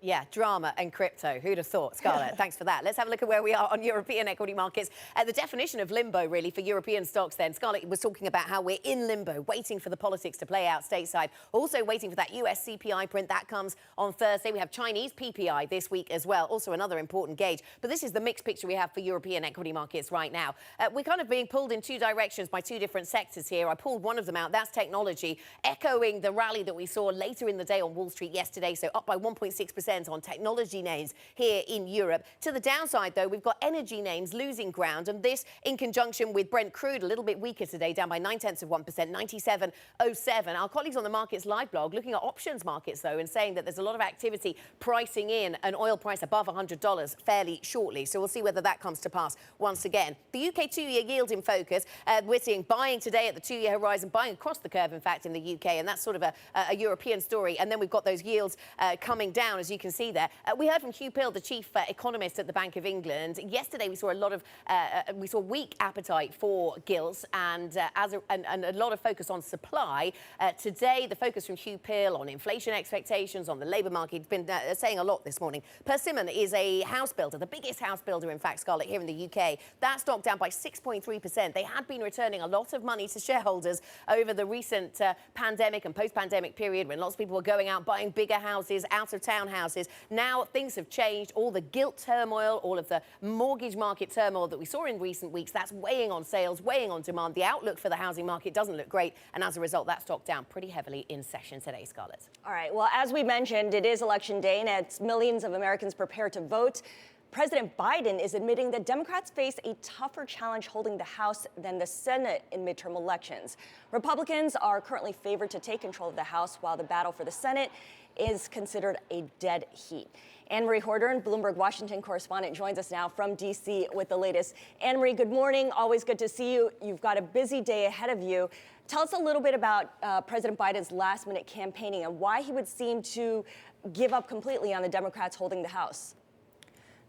X: Yeah, drama and crypto. Who'd have thought? Scarlett, thanks for that. Let's have a look at where we are on European equity markets. The definition of limbo, really, for European stocks then. Scarlett was talking about how we're in limbo, waiting for the politics to play out stateside. Also waiting for that US CPI print. That comes on Thursday. We have Chinese PPI this week as well. Also another important gauge. But this is the mixed picture we have for European equity markets right now. We're kind of being pulled in two directions by two different sectors here. I pulled one of them out. That's technology, echoing the rally that we saw later in the day on Wall Street yesterday. So up by 1.6%. On technology names here in Europe. To the downside, though, we've got energy names losing ground, and this in conjunction with Brent crude a little bit weaker today, down by 0.9%, 97.07. Our colleagues on the Markets Live blog looking at options markets, though, and saying that there's a lot of activity pricing in an oil price above $100 fairly shortly. So we'll see whether that comes to pass once again. The UK two-year yield in focus. We're seeing buying today at the two-year horizon, buying across the curve, in fact, in the UK, and that's sort of a European story. And then we've got those yields coming down, as you can see there. We heard from Hugh Pill, the chief economist at the Bank of England. Yesterday, we saw weak appetite for gilts and a lot of focus on supply. Today, the focus from Hugh Pill on inflation expectations, on the labour market, has been saying a lot this morning. Persimmon is a house builder, the biggest house builder, in fact, Scarlett, here in the UK. That stock down by 6.3%. They had been returning a lot of money to shareholders over the recent pandemic and post-pandemic period when lots of people were going out buying bigger houses, out-of-town houses. Now things have changed. All the gilt turmoil, all of the mortgage market turmoil that we saw in recent weeks, that's weighing on sales, weighing on demand. The outlook for the housing market doesn't look great. And as a result, that stock down pretty heavily in session today, Scarlett.
C: All right. Well, as we mentioned, it is election day and it's millions of Americans prepare to vote. President Biden is admitting that Democrats face a tougher challenge holding the House than the Senate in midterm elections. Republicans are currently favored to take control of the House, while the battle for the Senate is considered a dead heat. Anne-Marie Horder, Bloomberg Washington correspondent, joins us now from D.C. with the latest. Anne-Marie, good morning. Always good to see you. You've got a busy day ahead of you. Tell us a little bit about President Biden's last-minute campaigning and why he would seem to give up completely on the Democrats holding the House.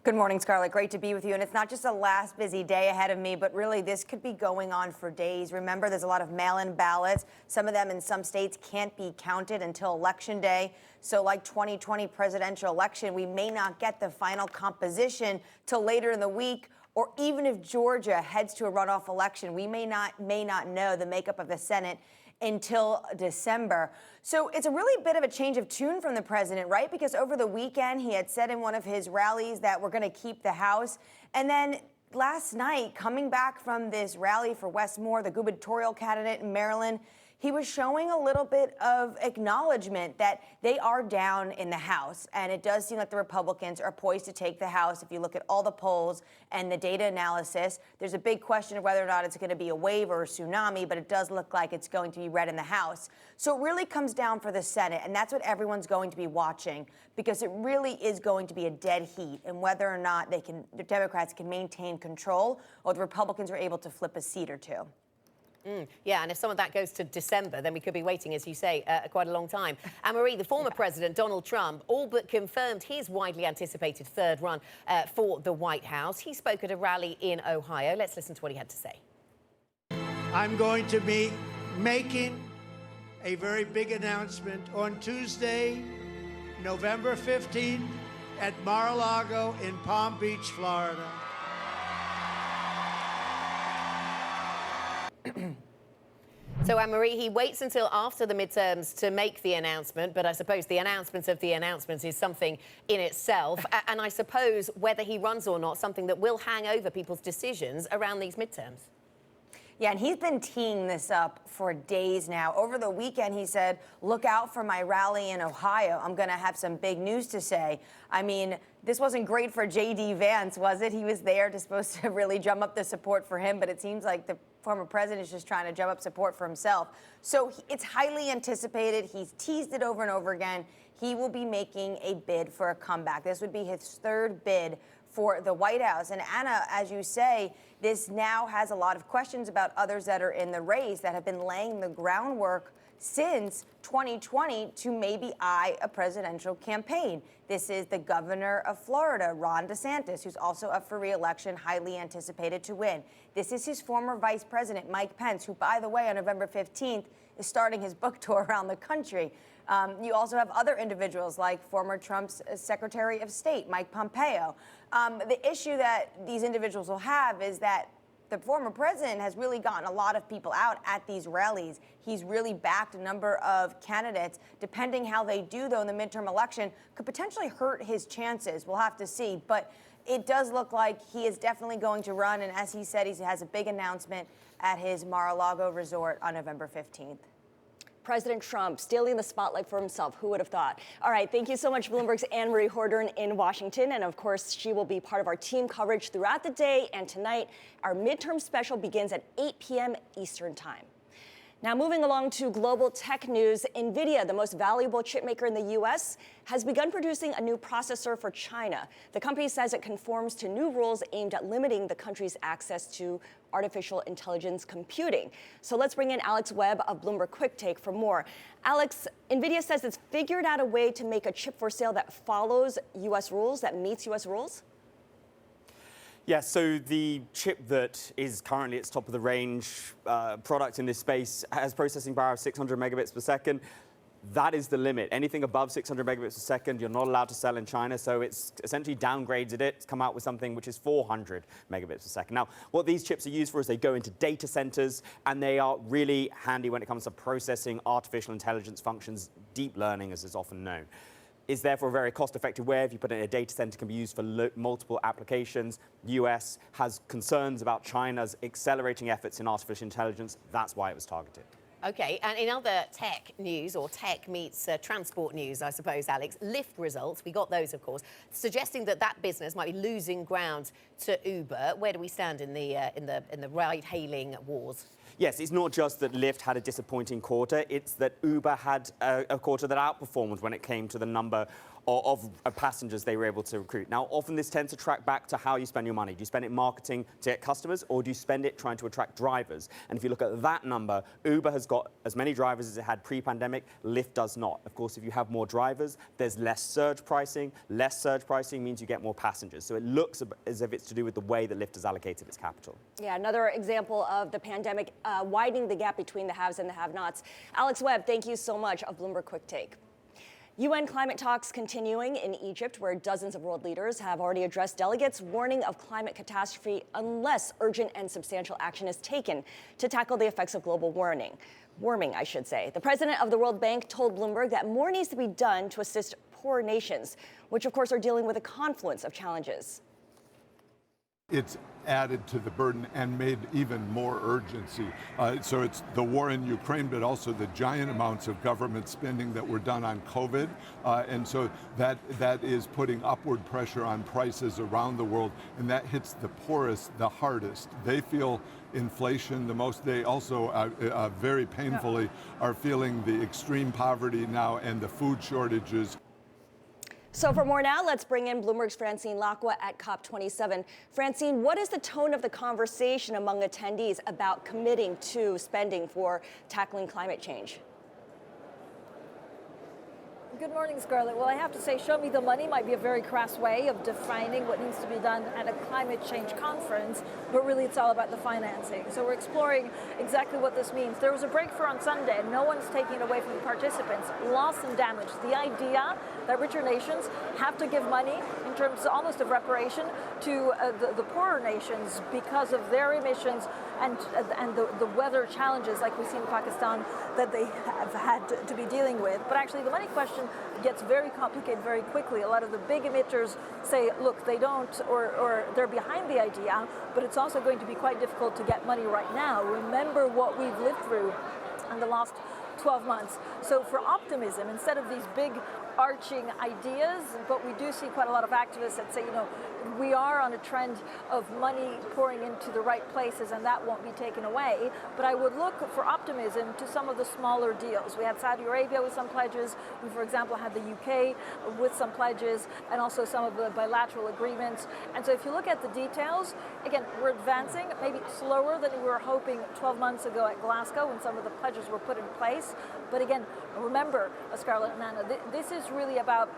B: Good morning, Scarlett. Great to be with you. And it's not just a last busy day ahead of me, but really this could be going on for days. Remember, there's a lot of mail-in ballots. Some of them in some states can't be counted until Election Day. So like 2020 presidential election, we may not get the final composition till later in the week
D: or even if Georgia heads to a runoff election, we may not know the makeup of the Senate until December. So it's a really bit of a change of tune from the president, right? Because over the weekend, he had said in one of his rallies that we're going to keep the House. And then last night, coming back from this rally for Wes Moore, the gubernatorial candidate in Maryland, he was showing a little bit of acknowledgement that they are down in the House. And it does seem like the Republicans are poised to take the House. If you look at all the polls and the data analysis, there's a big question of whether or not it's going to be a wave or a tsunami, but it does look like it's going to be red in the House. So it really comes down for the Senate, and that's what everyone's going to be watching, because it really is going to be a dead heat, and whether or not the Democrats can maintain control or the Republicans are able to flip a seat or two.
X: Yeah, and if some of that goes to December, then we could be waiting, as you say, quite a long time. Anne-Marie, the former president, Donald Trump, all but confirmed his widely anticipated third run for the White House. He spoke at a rally in Ohio. Let's listen to what he had to say.
E: I'm going to be making a very big announcement on Tuesday, November 15th, at Mar-a-Lago in Palm Beach, Florida.
X: So, Anne-Marie, he waits until after the midterms to make the announcement, but I suppose the announcement of the announcements is something in itself. And I suppose whether he runs or not, something that will hang over people's decisions around these midterms.
D: Yeah, and he's been teeing this up for days now. Over the weekend, he said, look out for my rally in Ohio. I'm going to have some big news to say. I mean, this wasn't great for J.D. Vance, was it? He was there supposed to really drum up the support for him, but it seems like the former president is just trying to drum up support for himself. So it's highly anticipated. He's teased it over and over again. He will be making a bid for a comeback. This would be his third bid for the White House. And Anna, as you say, this now has a lot of questions about others that are in the race that have been laying the groundwork since 2020 to maybe eye a presidential campaign. This is the governor of Florida, Ron DeSantis, who's also up for re-election, highly anticipated to win. This is his former vice president, Mike Pence, who, by the way, on November 15th, is starting his book tour around the country. You also have other individuals like former Trump's Secretary of State, Mike Pompeo. The issue that these individuals will have is that the former president has really gotten a lot of people out at these rallies. He's really backed a number of candidates. Depending how they do, though, in the midterm election, could potentially hurt his chances. We'll have to see. But it does look like he is definitely going to run. And as he said, he has a big announcement at his Mar-a-Lago resort on November 15th.
C: President Trump stealing the spotlight for himself. Who would have thought? All right, thank you so much, Bloomberg's Anne-Marie Hordern in Washington. And of course, she will be part of our team coverage throughout the day. And tonight, our midterm special begins at 8 p.m. Eastern Time. Now, moving along to global tech news, NVIDIA, the most valuable chipmaker in the U.S., has begun producing a new processor for China. The company says it conforms to new rules aimed at limiting the country's access to artificial intelligence computing. So let's bring in Alex Webb of Bloomberg Quick Take for more. Alex, NVIDIA says it's figured out a way to make a chip for sale that follows U.S. rules, that meets U.S. rules?
G: Yeah, so the chip that is currently its top of the range product in this space has processing power of 600 megabits per second. That is the limit. Anything above 600 megabits per second, you're not allowed to sell in China. So it's essentially downgraded it. It's come out with something which is 400 megabits per second. Now, what these chips are used for is they go into data centers, and they are really handy when it comes to processing artificial intelligence functions, deep learning, as is often known. Is therefore a very cost-effective way. If you put it in a data center, can be used for multiple applications. The US has concerns about China's accelerating efforts in artificial intelligence. That's why it was targeted.
X: OK, and in other tech news, or tech meets transport news, I suppose, Alex, Lyft results, we got those, of course, suggesting that that business might be losing ground to Uber. Where do we stand in the ride-hailing wars?
G: Yes, it's not just that Lyft had a disappointing quarter, it's that Uber had a quarter that outperformed when it came to the number of passengers they were able to recruit. Now, often this tends to track back to how you spend your money. Do you spend it marketing to get customers, or do you spend it trying to attract drivers? And if you look at that number, Uber has got as many drivers as it had pre-pandemic. Lyft does not. Of course, if you have more drivers, there's less surge pricing. Less surge pricing means you get more passengers. So it looks as if it's to do with the way that Lyft has allocated its capital.
C: Yeah, another example of the pandemic widening the gap between the haves and the have-nots. Alex Webb, thank you so much of Bloomberg Quick Take. UN climate talks continuing in Egypt, where dozens of world leaders have already addressed delegates, warning of climate catastrophe unless urgent and substantial action is taken to tackle the effects of global warming. The president of the World Bank told Bloomberg that more needs to be done to assist poor nations, which of course are dealing with a confluence of challenges.
I: It's added to the burden and made even more urgency. So it's the war in Ukraine, but also the giant amounts of government spending that were done on COVID. And so that is putting upward pressure on prices around the world, and that hits the poorest the hardest. They feel inflation the most. They also very painfully are feeling the extreme poverty now and the food shortages.
C: So for more now, let's bring in Bloomberg's Francine Lacqua at COP27. Francine, what is the tone of the conversation among attendees about committing to spending for tackling climate change?
H: Good morning, Scarlett. Well, I have to say, show me the money might be a very crass way of defining what needs to be done at a climate change conference, but really it's all about the financing. So we're exploring exactly what this means. There was a breakthrough on Sunday, and no one's taking it away from the participants. Loss and damage. The idea that richer nations have to give money in terms almost of reparation to the poorer nations because of their emissions and the weather challenges like we see in Pakistan that they have had to be dealing with. But actually the money question gets very complicated very quickly. A lot of the big emitters say, look, they don't, or they're behind the idea, but it's also going to be quite difficult to get money right now. Remember what we've lived through in the last 12 months. So for optimism, instead of these big arching ideas, but we do see quite a lot of activists that say, we are on a trend of money pouring into the right places and that won't be taken away. But I would look for optimism to some of the smaller deals. We had Saudi Arabia with some pledges. We, for example, had the UK with some pledges and also some of the bilateral agreements. And so if you look at the details, again, we're advancing maybe slower than we were hoping 12 months ago at Glasgow when some of the pledges were put in place. But again, remember, Scarlett and Anna, this is really about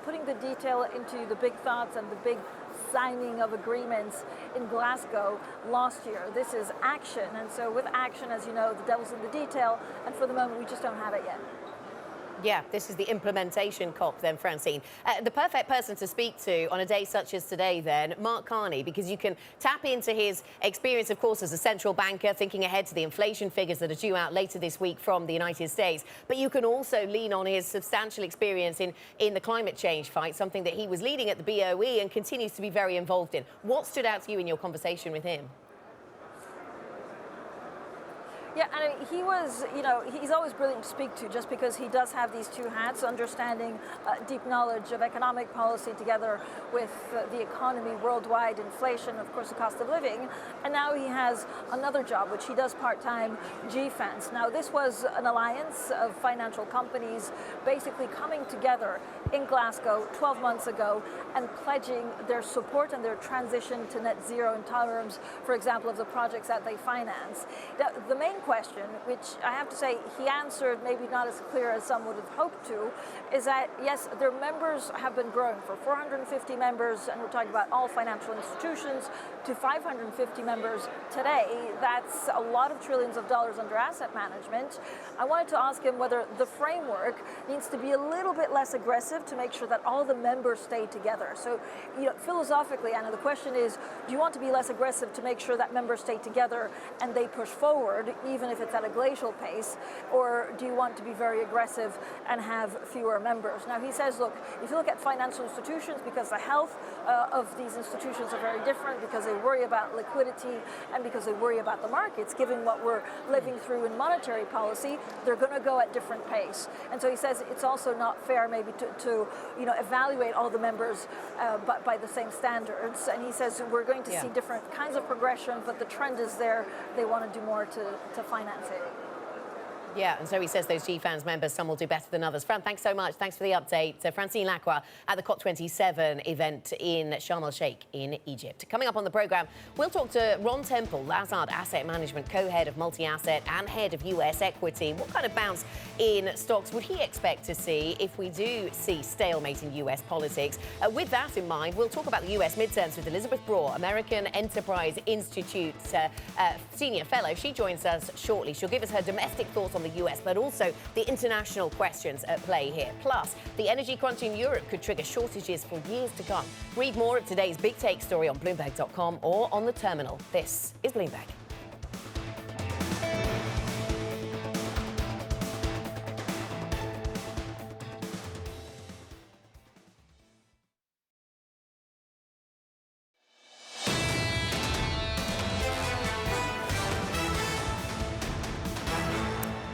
H: putting the detail into the big thoughts and the big signing of agreements in Glasgow last year. This is action, and so with action, as you know, the devil's in the detail, and for the moment we just don't have it yet.
X: Yeah, this is the implementation COP then, Francine. The perfect person to speak to on a day such as today then, Mark Carney, because you can tap into his experience, of course, as a central banker, thinking ahead to the inflation figures that are due out later this week from the United States. But you can also lean on his substantial experience in the climate change fight, something that he was leading at the BOE and continues to be very involved in. What stood out to you in your conversation with him?
H: Yeah, and he was, he's always brilliant to speak to just because he does have these two hats, understanding deep knowledge of economic policy together with the economy worldwide, inflation, of course, the cost of living. And now he has another job, which he does part-time, GFANS. Now, this was an alliance of financial companies basically coming together in Glasgow 12 months ago and pledging their support and their transition to net zero in terms, for example, of the projects that they finance. The main question, which I have to say he answered maybe not as clear as some would have hoped to, is that yes, their members have been growing from 450 members, and we're talking about all financial institutions, to 550 members today. That's a lot of trillions of dollars under asset management. I wanted to ask him whether the framework needs to be a little bit less aggressive to make sure that all the members stay together. So, philosophically, Anna, the question is, do you want to be less aggressive to make sure that members stay together and they push forward, even if it's at a glacial pace, or do you want to be very aggressive and have fewer members? Now, he says, look, if you look at financial institutions, because the health of these institutions are very different, because they worry about liquidity and because they worry about the markets, given what we're living through in monetary policy, they're going to go at different pace. And so he says it's also not fair maybe to evaluate all the members by the same standards. And he says we're going to see different kinds of progression, but the trend is there. They want to do more to finance it.
X: Yeah, and so he says those GFANS members, some will do better than others. Fran, thanks so much. Thanks for the update. Francine Lacqua at the COP27 event in Sharm el-Sheikh in Egypt. Coming up on the programme, we'll talk to Ron Temple, Lazard Asset Management co-head of multi-asset and head of US equity. What kind of bounce in stocks would he expect to see if we do see stalemate in US politics? With that in mind, we'll talk about the US midterms with Elizabeth Braw, American Enterprise Institute senior fellow. She joins us shortly. She'll give us her domestic thoughts on on the US, but also the international questions at play here. Plus, the energy crunch in Europe could trigger shortages for years to come. Read more of today's big take story on Bloomberg.com or on the terminal. This is Bloomberg.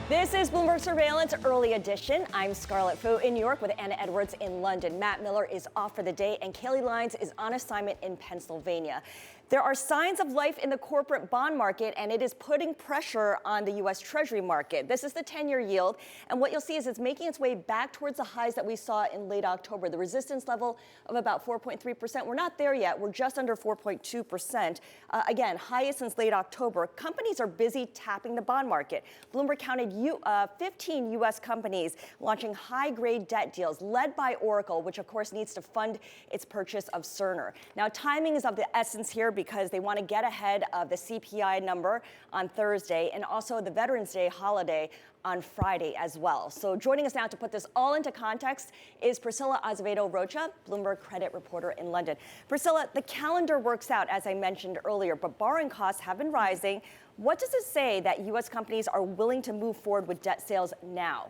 C: This is Bloomberg Surveillance Early Edition. I'm Scarlett Fu in New York with Anna Edwards in London. Matt Miller is off for the day, and Kailey Leinz is on assignment in Pennsylvania. There are signs of life in the corporate bond market, and it is putting pressure on the U.S. Treasury market. This is the 10-year yield, and what you'll see is it's making its way back towards the highs that we saw in late October. The resistance level of about 4.3%. We're not there yet. We're just under 4.2%. Again, highest since late October. Companies are busy tapping the bond market. Bloomberg counted 15 U.S. companies launching high-grade debt deals, led by Oracle, which of course needs to fund its purchase of Cerner. Now, timing is of the essence here because they want to get ahead of the CPI number on Thursday and also the Veterans Day holiday on Friday as well. So joining us now to put this all into context is Priscilla Azevedo Rocha, Bloomberg credit reporter in London. Priscilla, the calendar works out, as I mentioned earlier, but borrowing costs have been rising. What does it say that U.S. companies are willing to move forward with debt sales now?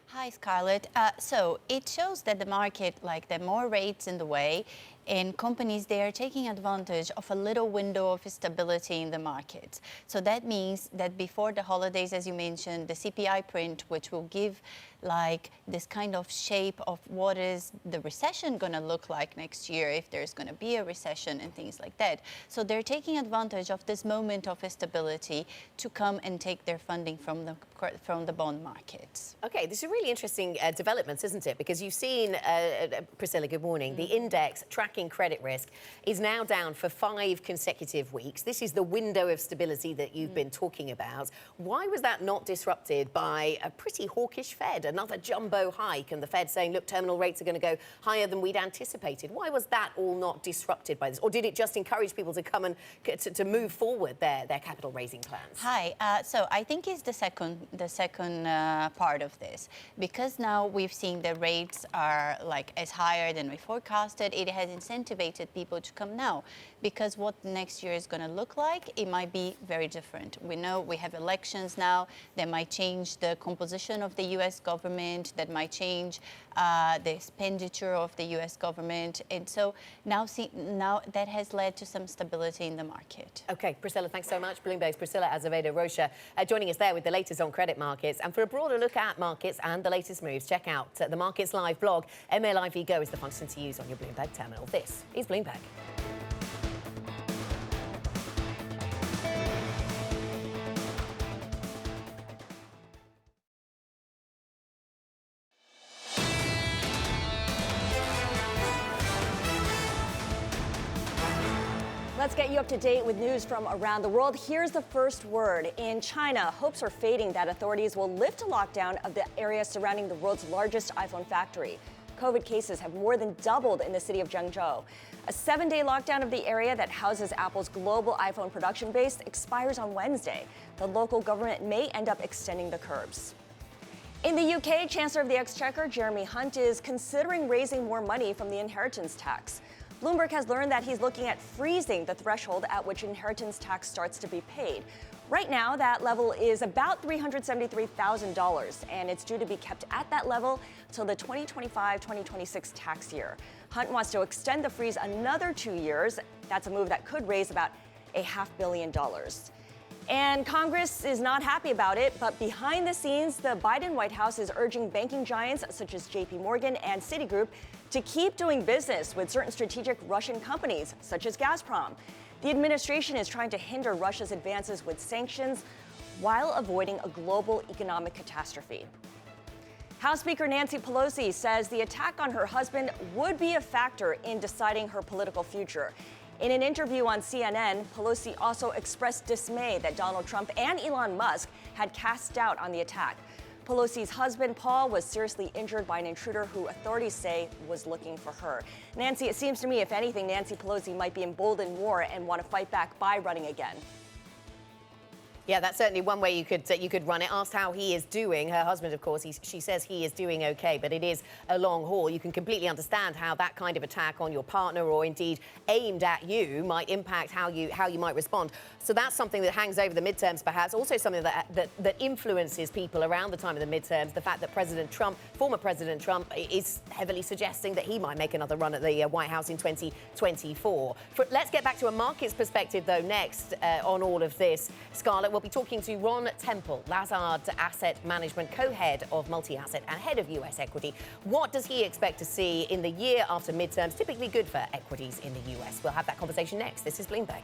J: Hi, Scarlett. So it shows that the market, like the more rates in the way, and companies, they are taking advantage of a little window of stability in the market. So that means that before the holidays, as you mentioned, the CPI print, which will give like this kind of shape of what is the recession going to look like next year, if there's going to be a recession and things like that. So they're taking advantage of this moment of stability to come and take their funding from the bond markets.
X: Okay, this is really interesting developments, isn't it? Because you've seen, Priscilla, good morning, the index tracking credit risk is now down for 5 consecutive weeks. This is the window of stability that you've been talking about. Why was that not disrupted by a pretty hawkish Fed, another jumbo hike, and the Fed saying, look, terminal rates are going to go higher than we'd anticipated? Why was that all not disrupted by this? Or did it just encourage people to come and to move forward their capital raising plans?
J: Hi, so I think it's the second part of this, because now we've seen the rates are like as higher than we forecasted. It has incentivated people to come now, because what next year is going to look like, it might be very different. We know we have elections now that might change the composition of the U.S. government, that might change the expenditure of the U.S. government, and so now that has led to some stability in the market.
X: Okay, Priscilla, thanks so much. Bloomberg's Priscilla Azevedo Rocha joining us there with the latest on credit markets. And for a broader look at markets and the latest moves, check out the Markets Live blog. MLIV Go is the function to use on your Bloomberg terminal. This is Bloomberg.
C: Let's get you up to date with news from around the world. Here's the first word. In China, hopes are fading that authorities will lift a lockdown of the area surrounding the world's largest iPhone factory. COVID cases have more than doubled in the city of Zhengzhou. A 7-day lockdown of the area that houses Apple's global iPhone production base expires on Wednesday. The local government may end up extending the curbs. In the UK, Chancellor of the Exchequer Jeremy Hunt is considering raising more money from the inheritance tax. Bloomberg has learned that he's looking at freezing the threshold at which inheritance tax starts to be paid. Right now, that level is about $373,000, and it's due to be kept at that level till the 2025-2026 tax year. Hunt wants to extend the freeze another 2 years. That's a move that could raise about $500 million. And Congress is not happy about it, but behind the scenes, the Biden White House is urging banking giants such as JP Morgan and Citigroup to keep doing business with certain strategic Russian companies, such as Gazprom. The administration is trying to hinder Russia's advances with sanctions while avoiding a global economic catastrophe. House Speaker Nancy Pelosi says the attack on her husband would be a factor in deciding her political future. In an interview on CNN, Pelosi also expressed dismay that Donald Trump and Elon Musk had cast doubt on the attack. Pelosi's husband, Paul, was seriously injured by an intruder who authorities say was looking for her. Nancy, it seems to me, if anything, Nancy Pelosi might be emboldened more and want to fight back by running again.
X: Yeah, that's certainly one way you could run it. Asked how he is doing. Her husband, of course, she says he is doing okay, but it is a long haul. You can completely understand how that kind of attack on your partner, or indeed aimed at you, might impact how you might respond. So that's something that hangs over the midterms, perhaps. Also something that influences people around the time of the midterms. The fact that former President Trump, is heavily suggesting that he might make another run at the White House in 2024. Let's get back to a markets perspective, though, next on all of this. Scarlett, we'll be talking to Ron Temple, Lazard Asset Management co-head of multi-asset and head of US equity. What does he expect to see in the year after midterms, typically good for equities in the US? We'll have that conversation next. This is Bloomberg.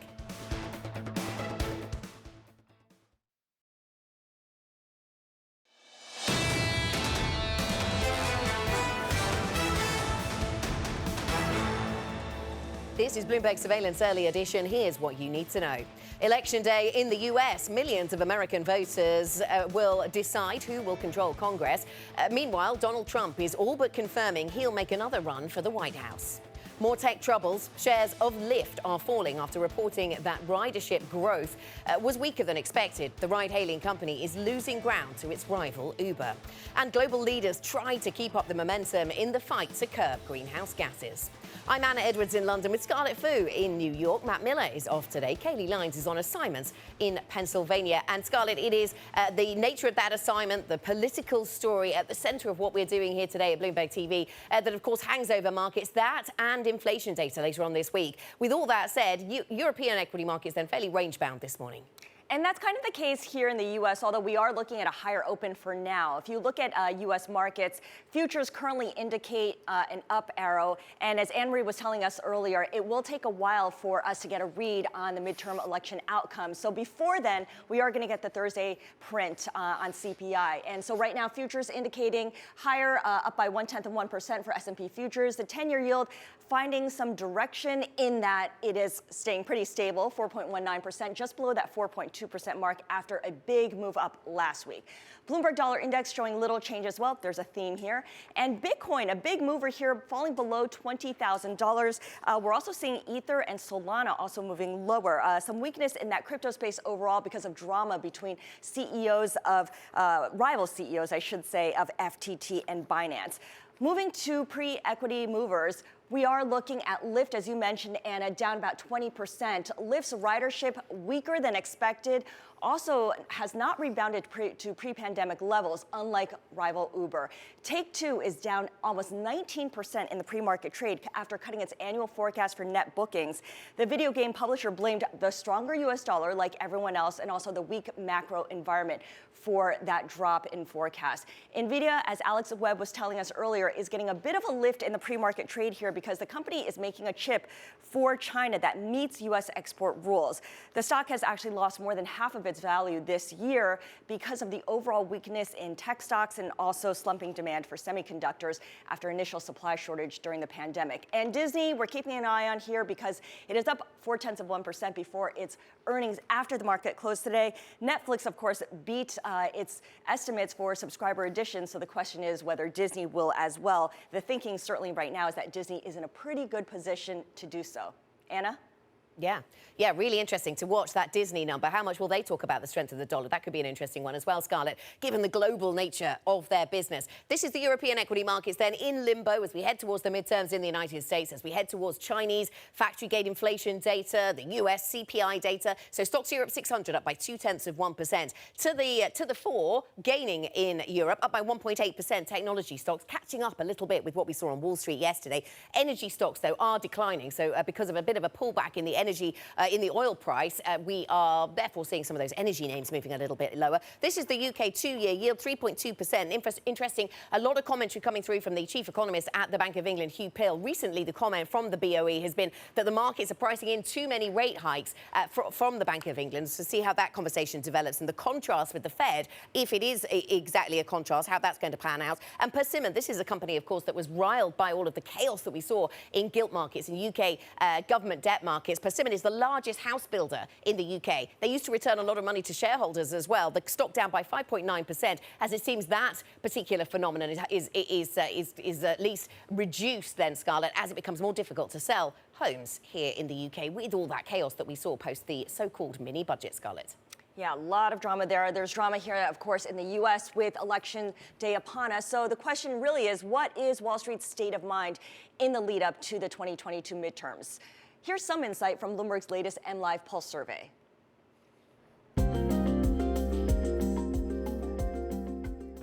X: This is Bloomberg Surveillance Early Edition. Here's what you need to know. Election day in the US. Millions of American voters will decide who will control Congress. Meanwhile, Donald Trump is all but confirming he'll make another run for the White House. More tech troubles. Shares of Lyft are falling after reporting that ridership growth was weaker than expected. The ride-hailing company is losing ground to its rival Uber. And global leaders try to keep up the momentum in the fight to curb greenhouse gases. I'm Anna Edwards in London with Scarlett Fu in New York. Matt Miller is off today. Kailey Leinz is on assignments in Pennsylvania. And Scarlett, it is the nature of that assignment, the political story at the centre of what we're doing here today at Bloomberg TV, that of course hangs over markets. That and inflation data later on this week. With all that said, European equity markets then fairly range-bound this morning.
C: And that's kind of the case here in the U.S., although we are looking at a higher open for now. If you look at U.S. markets, futures currently indicate an up arrow. And as Anne-Marie was telling us earlier, it will take a while for us to get a read on the midterm election outcome. So before then, we are going to get the Thursday print on CPI. And so right now, futures indicating higher, up by 0.1% for S&P futures. The 10-year yield finding some direction in that it is staying pretty stable, 4.19%, just below that 4.2% mark after a big move up last week. Bloomberg Dollar Index showing little change as well. There's a theme here. And Bitcoin, a big mover here, falling below $20,000. We're also seeing Ether and Solana also moving lower. Some weakness in that crypto space overall because of drama between CEOs of, rival CEOs, I should say, of FTT and Binance. Moving to pre-equity movers, we are looking at Lyft, as you mentioned, Anna, down about 20%. Lyft's ridership weaker than expected, also has not rebounded to pre-pandemic levels, unlike rival Uber. Take-Two is down almost 19% in the pre-market trade after cutting its annual forecast for net bookings. The video game publisher blamed the stronger U.S. dollar, like everyone else, and also the weak macro environment for that drop in forecast. NVIDIA, as Alex Webb was telling us earlier, is getting a bit of a lift in the pre-market trade here because the company is making a chip for China that meets U.S. export rules. The stock has actually lost more than half of its value this year because of the overall weakness in tech stocks and also slumping demand for semiconductors after initial supply shortage during the pandemic. And Disney, we're keeping an eye on here because it is up 0.4% before its earnings after the market closed today. Netflix, of course, beat its estimates for subscriber additions, so the question is whether Disney will as well. The thinking certainly right now is that Disney is in a pretty good position to do so. Anna?
X: Yeah, really interesting to watch that Disney number. How much will they talk about the strength of the dollar? That could be an interesting one as well, Scarlett, given the global nature of their business. This is the European equity markets then in limbo as we head towards the midterms in the United States, as we head towards Chinese factory gate inflation data, the US CPI data. So Stocks Europe 600 up by 0.2%. To the four, gaining in Europe, up by 1.8%. Technology stocks catching up a little bit with what we saw on Wall Street yesterday. Energy stocks, though, are declining. So because of a bit of a pullback in the energy, in the oil price, we are therefore seeing some of those energy names moving a little bit lower. This is the UK two-year yield, 3.2%. Interesting, a lot of commentary coming through from the chief economist at the Bank of England, Hugh Pill. Recently, the comment from the BOE has been that the markets are pricing in too many rate hikes from the Bank of England. So see how that conversation develops and the contrast with the Fed, if it is exactly a contrast, how that's going to pan out. And Persimmon, this is a company, of course, that was riled by all of the chaos that we saw in gilt markets, in UK government debt markets. Persimmon is the largest house builder in the UK. They used to return a lot of money to shareholders as well. The stock down by 5.9%, as it seems that particular phenomenon is at least reduced then, Scarlett, as it becomes more difficult to sell homes here in the UK with all that chaos that we saw post the so-called mini budget, Scarlett.
C: Yeah, a lot of drama there. There's drama here, of course, in the U.S. with Election Day upon us. So the question really is, what is Wall Street's state of mind in the lead up to the 2022 midterms? Here's some insight from Bloomberg's latest MLive Pulse survey.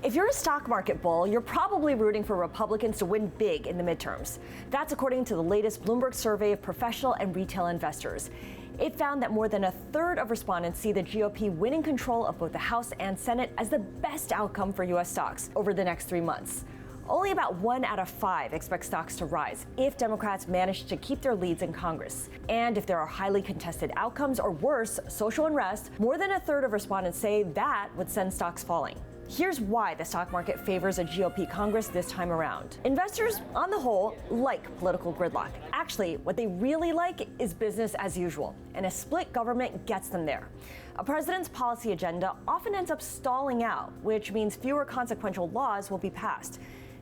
C: If you're a stock market bull, you're probably rooting for Republicans to win big in the midterms. That's according to the latest Bloomberg survey of professional and retail investors. It found that more than a third of respondents see the GOP winning control of both the House and Senate as the best outcome for U.S. stocks over the next 3 months. Only about 1 out of 5 expect stocks to rise if Democrats manage to keep their leads in Congress. And if there are highly contested outcomes or worse, social unrest, more than a third of respondents say that would send stocks falling. Here's why the stock market favors a GOP Congress this time around. Investors, on the whole, like political gridlock. Actually, what they really like is business as usual, and a split government gets them there. A president's policy agenda often ends up stalling out, which means fewer consequential laws will be passed.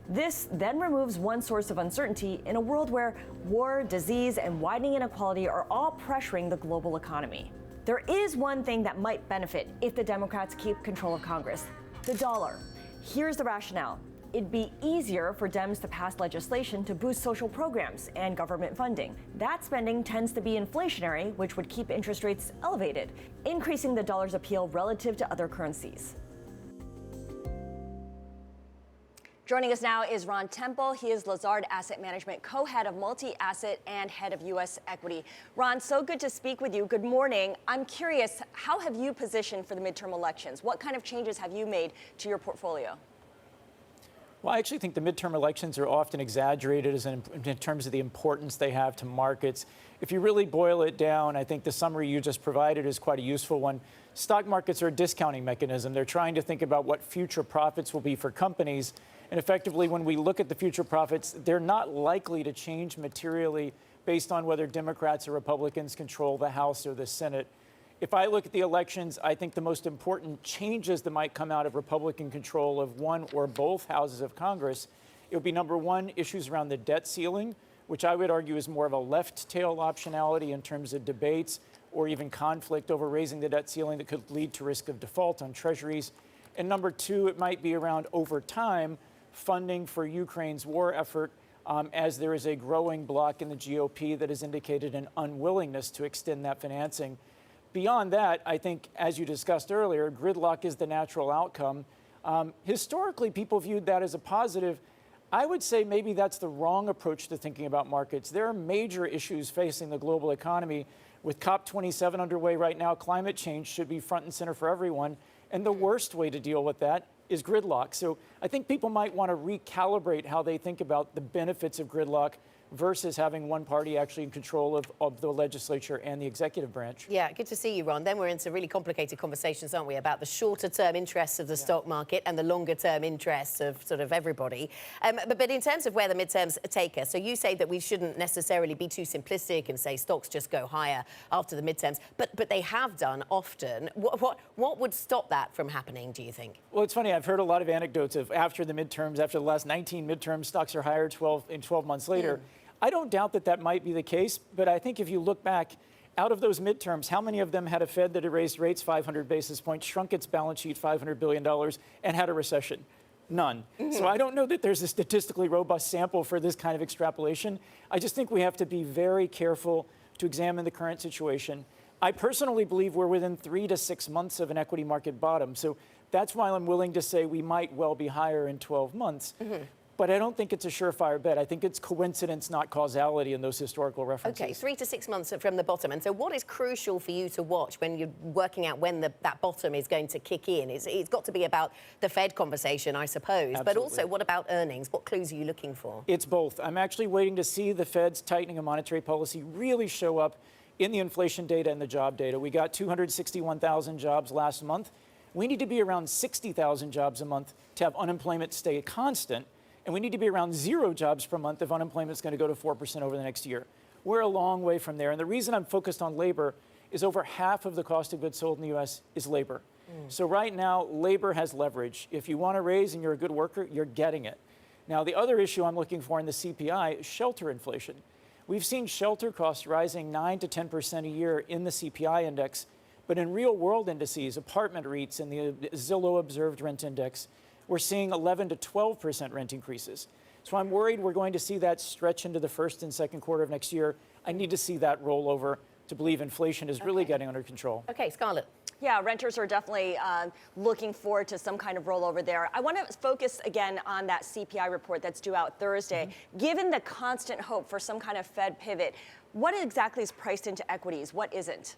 C: This then removes one source of uncertainty in a world where war, disease, and widening inequality are all pressuring the global economy. There is one thing that might benefit if the Democrats keep control of Congress: the dollar. Here's the rationale. It'd be easier for Dems to pass legislation to boost social programs and government funding. That spending tends to be inflationary, which would keep interest rates elevated, increasing the dollar's appeal relative to other currencies. Joining us now is Ron Temple. He is Lazard Asset Management co-head of multi-asset and head of U.S. equity. Ron, so good to speak with you. Good morning. I'm curious, how have you positioned for the midterm elections? What kind of changes have you made to your portfolio?
K: Well, I actually think the midterm elections are often exaggerated in terms of the importance they have to markets. If you really boil it down, I think the summary you just provided is quite a useful one. Stock markets are a discounting mechanism. They're trying to think about what future profits will be for companies. And effectively, when we look at the future profits, they're not likely to change materially based on whether Democrats or Republicans control the House or the Senate. If I look at the elections, I think the most important changes that might come out of Republican control of one or both houses of Congress, it would be, number one, issues around the debt ceiling, which I would argue is more of a left tail optionality in terms of debates or even conflict over raising the debt ceiling that could lead to risk of default on treasuries. And number two, it might be around, over time, funding for Ukraine's war effort, as there is a growing bloc in the GOP that has indicated an unwillingness to extend that financing. Beyond that, I think, as you discussed earlier, gridlock is the natural outcome. Historically, people viewed that as a positive. I would say maybe that's the wrong approach to thinking about markets. There are major issues facing the global economy. With COP27 underway right now, climate change should be front and center for everyone. And the worst way to deal with that is gridlock. So I think people might want to recalibrate how they think about the benefits of gridlock versus having one party actually in control of the legislature and the executive branch.
X: Yeah, good to see you, Ron. Then we're into really complicated conversations, aren't we, about the shorter-term interests of the stock market and the longer-term interests of sort of everybody. But in terms of where the midterms take us, so you say that we shouldn't necessarily be too simplistic and say stocks just go higher after the midterms, but they have done often. What would stop that from happening, do you think?
K: Well, it's funny. I've heard a lot of anecdotes of after the midterms, after the last 19 midterms, stocks are higher 12 months later. I don't doubt that that might be the case, but I think if you look back, out of those midterms, how many of them had a Fed that had raised rates 500 basis points, shrunk its balance sheet $500 billion, and had a recession? None. So I don't know that there's a statistically robust sample for this kind of extrapolation. I just think we have to be very careful to examine the current situation. I personally believe we're within 3 to 6 months of an equity market bottom. So that's why I'm willing to say we might well be higher in 12 months. But I don't think it's a surefire bet. I think it's coincidence, not causality in those historical references.
X: Okay, 3 to 6 months from the bottom. And so what is crucial for you to watch when you're working out when that bottom is going to kick in? It's got to be about the Fed conversation, I suppose.
K: Absolutely.
X: But also, what about earnings? What clues are you looking for?
K: It's both. I'm actually waiting to see the Fed's tightening of monetary policy really show up in the inflation data and the job data. We got 261,000 jobs last month. We need to be around 60,000 jobs a month to have unemployment stay constant. And we need to be around 0 jobs per month if unemployment is going to go to 4% over the next year. We're a long way from there. And the reason I'm focused on labor is over half of the cost of goods sold in the U.S. is labor. So right now, labor has leverage. If you want to raise and you're a good worker, you're getting it. Now, the other issue I'm looking for in the CPI is shelter inflation. We've seen shelter costs rising 9 to 10% a year in the CPI index But in real world indices, apartment REITs and the Zillow Observed Rent Index, we're seeing 11 to 12% rent increases. So I'm worried we're going to see that stretch into the first and second quarter of next year. I need to see that roll over to believe inflation is really getting under control.
X: Okay, Scarlett.
C: Yeah, renters are definitely looking forward to some kind of rollover there. I want to focus again on that CPI report that's due out Thursday. Given the constant hope for some kind of Fed pivot, what exactly is priced into equities? What isn't?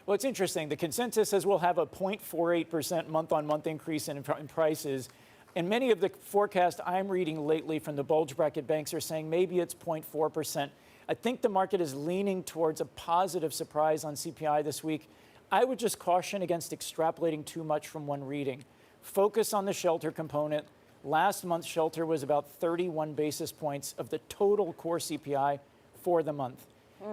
K: Well, it's interesting. The consensus says we'll have a 0.48% month-on-month increase in prices. And many of the forecasts I'm reading lately from the bulge bracket banks are saying maybe it's 0.4%. I think the market is leaning towards a positive surprise on CPI this week. I would just caution against extrapolating too much from one reading. Focus on the shelter component. Last month's shelter was about 31 basis points of the total core CPI for the month.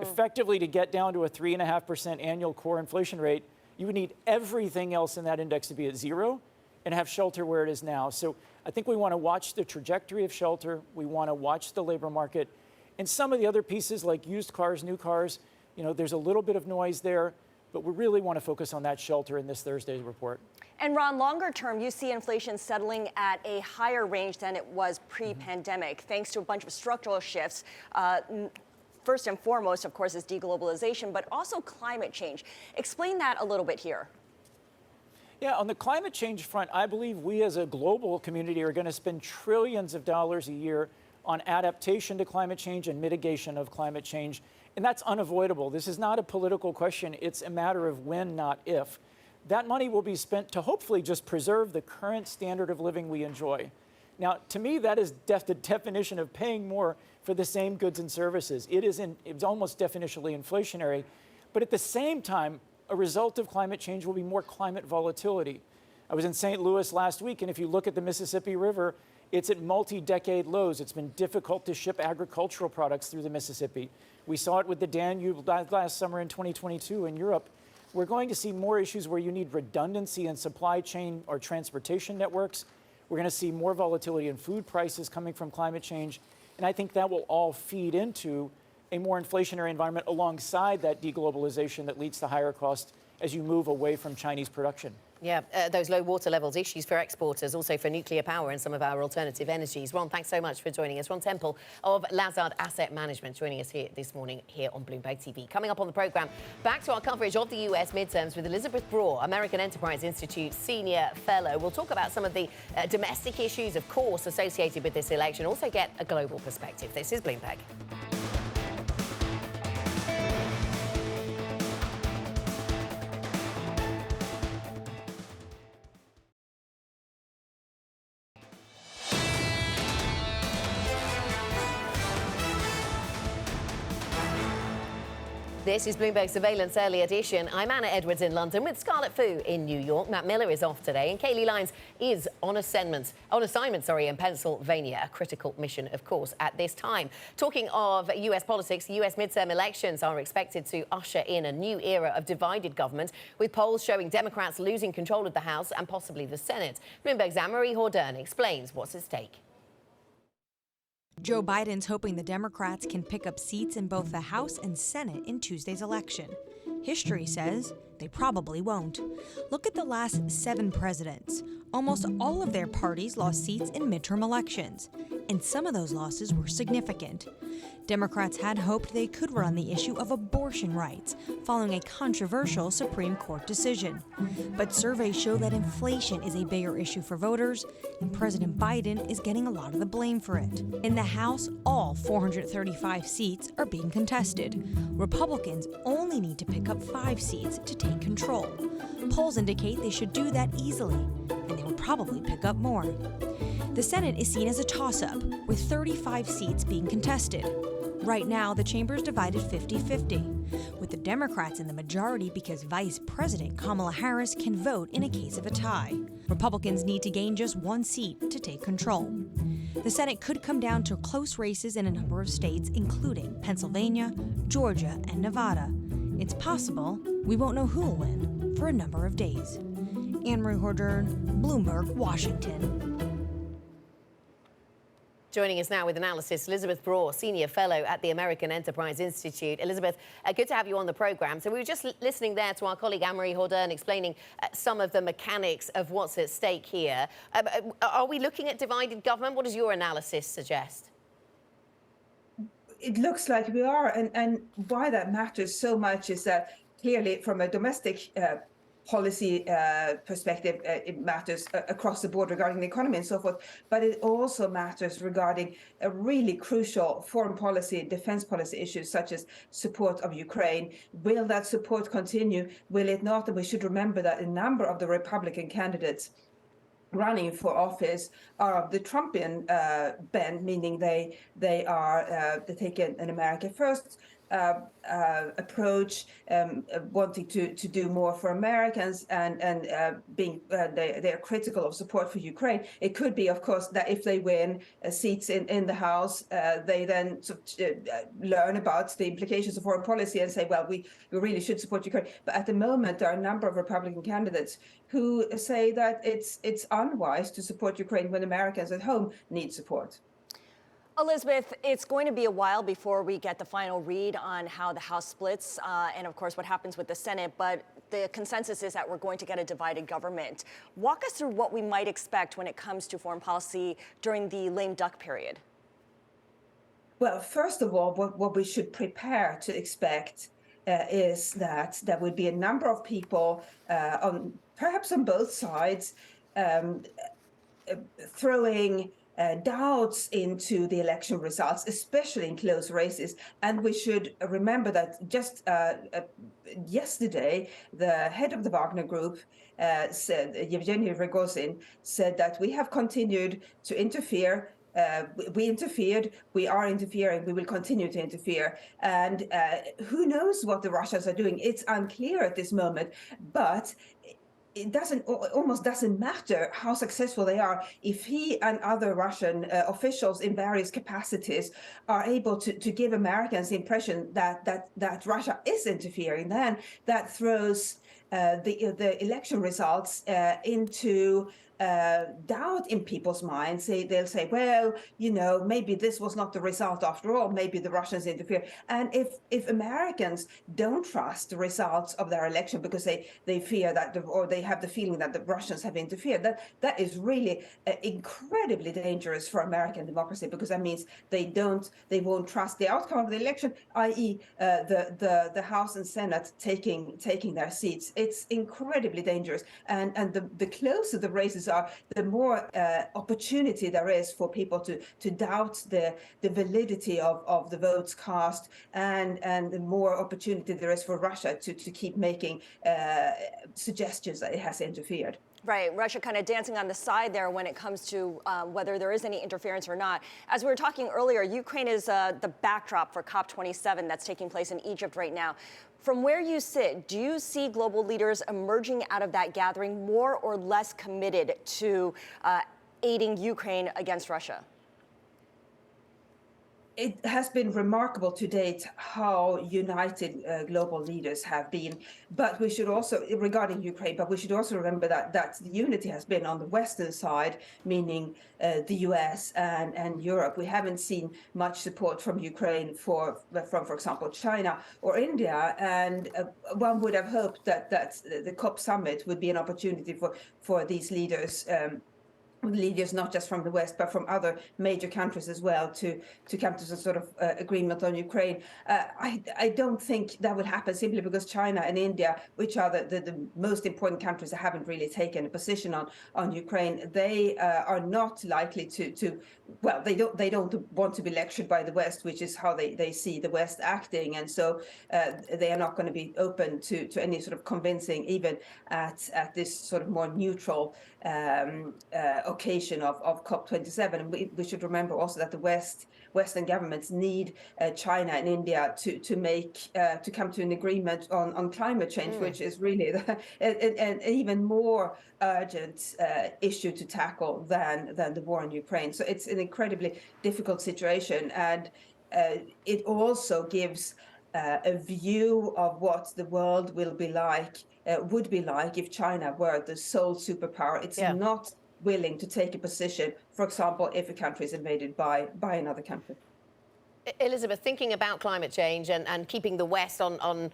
K: Effectively, to get down to a 3.5% annual core inflation rate, you would need everything else in that index to be at zero and have shelter where it is now. So I think we want to watch the trajectory of shelter. We want to watch the labor market. And some of the other pieces like used cars, new cars, there's a little bit of noise there. But we really want to focus on that shelter in this Thursday's report.
C: And Ron, longer term, you see inflation settling at a higher range than it was pre-pandemic, thanks to a bunch of structural shifts. First and foremost, of course, is deglobalization, but also climate change. Explain that a little bit here.
K: Yeah, on the climate change front, I believe we as a global community are going to spend trillions of dollars a year on adaptation to climate change and mitigation of climate change. And that's unavoidable. This is not a political question. It's a matter of when, not if. That money will be spent to hopefully just preserve the current standard of living we enjoy. Now, to me, that is the definition of paying more for the same goods and services. It's almost definitionally inflationary. But at the same time, a result of climate change will be more climate volatility. I was in St. Louis last week, and if you look at the Mississippi River, it's at multi-decade lows. It's been difficult to ship agricultural products through the Mississippi. We saw it with the Danube last summer in 2022 in Europe. We're going to see more issues where you need redundancy in supply chain or transportation networks. We're going to see more volatility in food prices coming from climate change. And I think that will all feed into a more inflationary environment alongside that deglobalization that leads to higher costs as you move away from Chinese production.
X: Yeah, those low water levels, issues for exporters, also for nuclear power and some of our alternative energies. Ron, thanks so much for joining us. Ron Temple of Lazard Asset Management joining us here this morning here on Bloomberg TV. Coming up on the programme, back to our coverage of the US midterms with Elizabeth Braw, American Enterprise Institute Senior Fellow. We'll talk about some of the domestic issues, of course, associated with this election, also get a global perspective. This is Bloomberg. This is Bloomberg Surveillance Early Edition. I'm Anna Edwards in London with Scarlett Fu in New York. Matt Miller is off today, and Kailey Leinz is on assignment in Pennsylvania. A critical mission, of course, at this time. Talking of US politics, the US midterm elections are expected to usher in a new era of divided government, with polls showing Democrats losing control of the House and possibly the Senate. Bloomberg's Anne-Marie Hordern explains what's at stake.
L: Joe Biden's hoping the Democrats can pick up seats in both the House and Senate in Tuesday's election. History says they probably won't. Look at the last 7 presidents. Almost all of their parties lost seats in midterm elections, and some of those losses were significant. Democrats had hoped they could run the issue of abortion rights following a controversial Supreme Court decision. But surveys show that inflation is a bigger issue for voters, and President Biden is getting a lot of the blame for it. In the House, all 435 seats are being contested. Republicans only need to pick up 5 seats to take control. Polls indicate they should do that easily, and they will probably pick up more. The Senate is seen as a toss-up, with 35 seats being contested. Right now, the chamber is divided 50-50, with the Democrats in the majority because Vice President Kamala Harris can vote in a case of a tie. Republicans need to gain just 1 seat to take control. The Senate could come down to close races in a number of states, including Pennsylvania, Georgia, and Nevada. It's possible we won't know who will win for a number of days. Anne-Marie Hordern, Bloomberg, Washington.
X: Joining us now with analysis, Elizabeth Braw, Senior Fellow at the American Enterprise Institute. Elizabeth, good to have you on the programme. So we were just listening there to our colleague Anne-Marie Hordern explaining some of the mechanics of what's at stake here. Are we looking at divided government? What does your analysis suggest?
M: It looks like we are, and why that matters so much is that clearly from a domestic policy perspective, it matters across the board regarding the economy and so forth, but it also matters regarding a really crucial foreign policy, defense policy issues such as support of Ukraine. Will that support continue? Will it not? And we should remember that a number of the Republican candidates running for office are of the Trumpian bent, meaning they take an America First approach, wanting to do more for Americans, and being they are critical of support for Ukraine. It could be, of course, that if they win seats in the House, they then learn about the implications of foreign policy and say, well, we really should support Ukraine. But at the moment, there are a number of Republican candidates who say that it's unwise to support Ukraine when Americans at home need support.
C: Elizabeth, it's going to be a while before we get the final read on how the House splits and, of course, what happens with the Senate. But the consensus is that we're going to get a divided government. Walk us through what we might expect when it comes to foreign policy during the lame duck period.
M: Well, first of all, what we should prepare to expect is that there would be a number of people, perhaps on both sides, throwing doubts into the election results, especially in close races. And we should remember that just yesterday, the head of the Wagner Group said, Yevgeny Rogozin, said that we have continued to interfere. We interfered, we are interfering, we will continue to interfere. And who knows what the Russians are doing? It's unclear at this moment, but it almost doesn't matter how successful they are if he and other Russian officials in various capacities are able to give Americans the impression that Russia is interfering. Then that throws the election results into doubt in people's minds. They'll say, well, maybe this was not the result after all. Maybe the Russians interfere. And if Americans don't trust the results of their election because they fear that, or they have the feeling that the Russians have interfered, that is really incredibly dangerous for American democracy, because that means they won't trust the outcome of the election, i.e. the House and Senate taking their seats. It's incredibly dangerous. And the closer the races are, the more opportunity there is for people to doubt the validity of the votes cast, and the more opportunity there is for Russia to keep making suggestions that it has interfered.
C: Right, Russia kind of dancing on the side there when it comes to whether there is any interference or not. As we were talking earlier, Ukraine is the backdrop for COP27 that's taking place in Egypt right now. From where you sit, do you see global leaders emerging out of that gathering more or less committed to aiding Ukraine against Russia?
M: It has been remarkable to date how united global leaders have been. But we should also, regarding Ukraine, but we should also remember that the unity has been on the Western side, meaning the US and Europe. We haven't seen much support from Ukraine from, for example, China or India. And one would have hoped that the COP summit would be an opportunity for these leaders, not just from the West, but from other major countries as well, to come to some sort of agreement on Ukraine. I don't think that would happen simply because China and India, which are the most important countries that haven't really taken a position on Ukraine, they are not likely to well, they don't want to be lectured by the West, which is how they see the West acting. And so they are not going to be open to any sort of convincing, even at this sort of more neutral occasion of COP27. And we should remember also that the Western governments need China and India to come to an agreement on climate change, which is really an even more urgent issue to tackle than the war in Ukraine. So it's an incredibly difficult situation, and it also gives a view of what the world would be like if China were the sole superpower. It's not willing to take a position, for example, if a country is invaded by another country.
X: Elizabeth, thinking about climate change and keeping the West on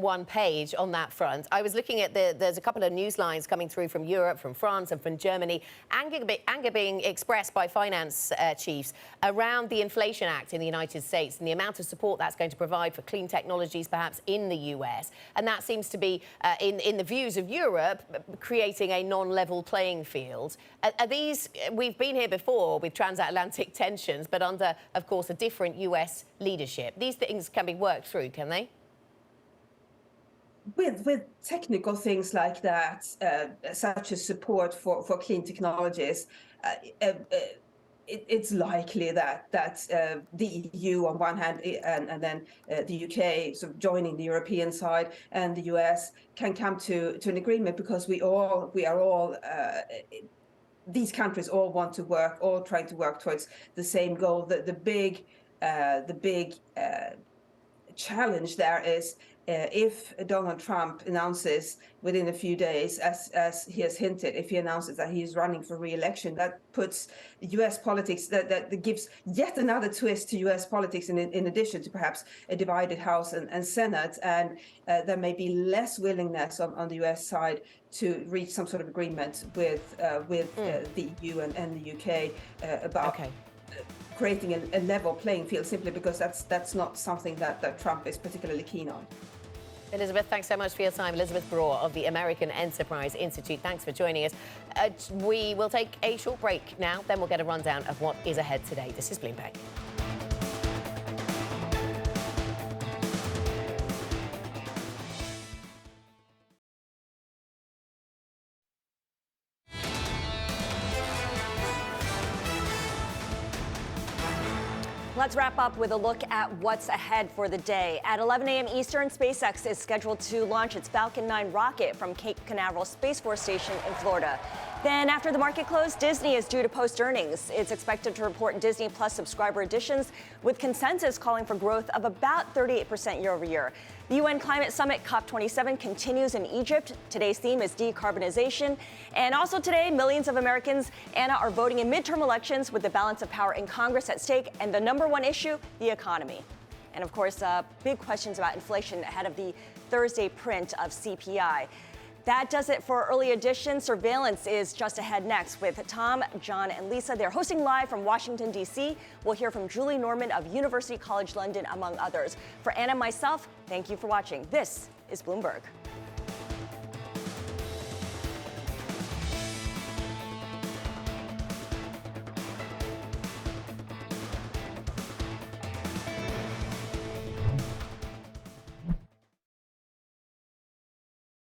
X: one page on that front, I was looking at there's a couple of news lines coming through from Europe, from France and from Germany, anger being expressed by finance chiefs around the Inflation Act in the United States and the amount of support that's going to provide for clean technologies perhaps in the US. And that seems to be, in the views of Europe, creating a non-level playing field. Are these, we've been here before with transatlantic tensions, but under, of course, a different US leadership. These things can be worked through, can they?
M: With technical things like that, such as support for clean technologies, it's likely that the EU on one hand and then the UK sort of joining the European side and the US can come to an agreement, because we are all these countries all want to work, all trying to work towards the same goal. The big challenge there is if Donald Trump announces within a few days, as he has hinted, if he announces that he is running for re-election, that puts U.S. politics, that gives yet another twist to U.S. politics in addition to perhaps a divided House and Senate. And there may be less willingness on the U.S. side to reach some sort of agreement with the EU and the UK about creating a level playing field, simply because that's not something that Trump is particularly keen on.
X: Elizabeth, thanks so much for your time. Elizabeth Brewer of the American Enterprise Institute. Thanks for joining us. We will take a short break now, then we'll get a rundown of what is ahead today. This is Bloomberg.
C: Let's wrap up with a look at what's ahead for the day. At 11 a.m. Eastern, SpaceX is scheduled to launch its Falcon 9 rocket from Cape Canaveral Space Force Station in Florida. Then after the market close, Disney is due to post earnings. It's expected to report Disney Plus subscriber additions, with consensus calling for growth of about 38% year over year. The UN Climate Summit COP27 continues in Egypt. Today's theme is decarbonization. And also today, millions of Americans, Anna, are voting in midterm elections with the balance of power in Congress at stake, and the number one issue, the economy. And of course, big questions about inflation ahead of the Thursday print of CPI. That does it for Early Edition. Surveillance is just ahead next with Tom, John, and Lisa. They're hosting live from Washington, D.C. We'll hear from Julie Norman of University College London, among others. For Anna and myself, thank you for watching. This is Bloomberg.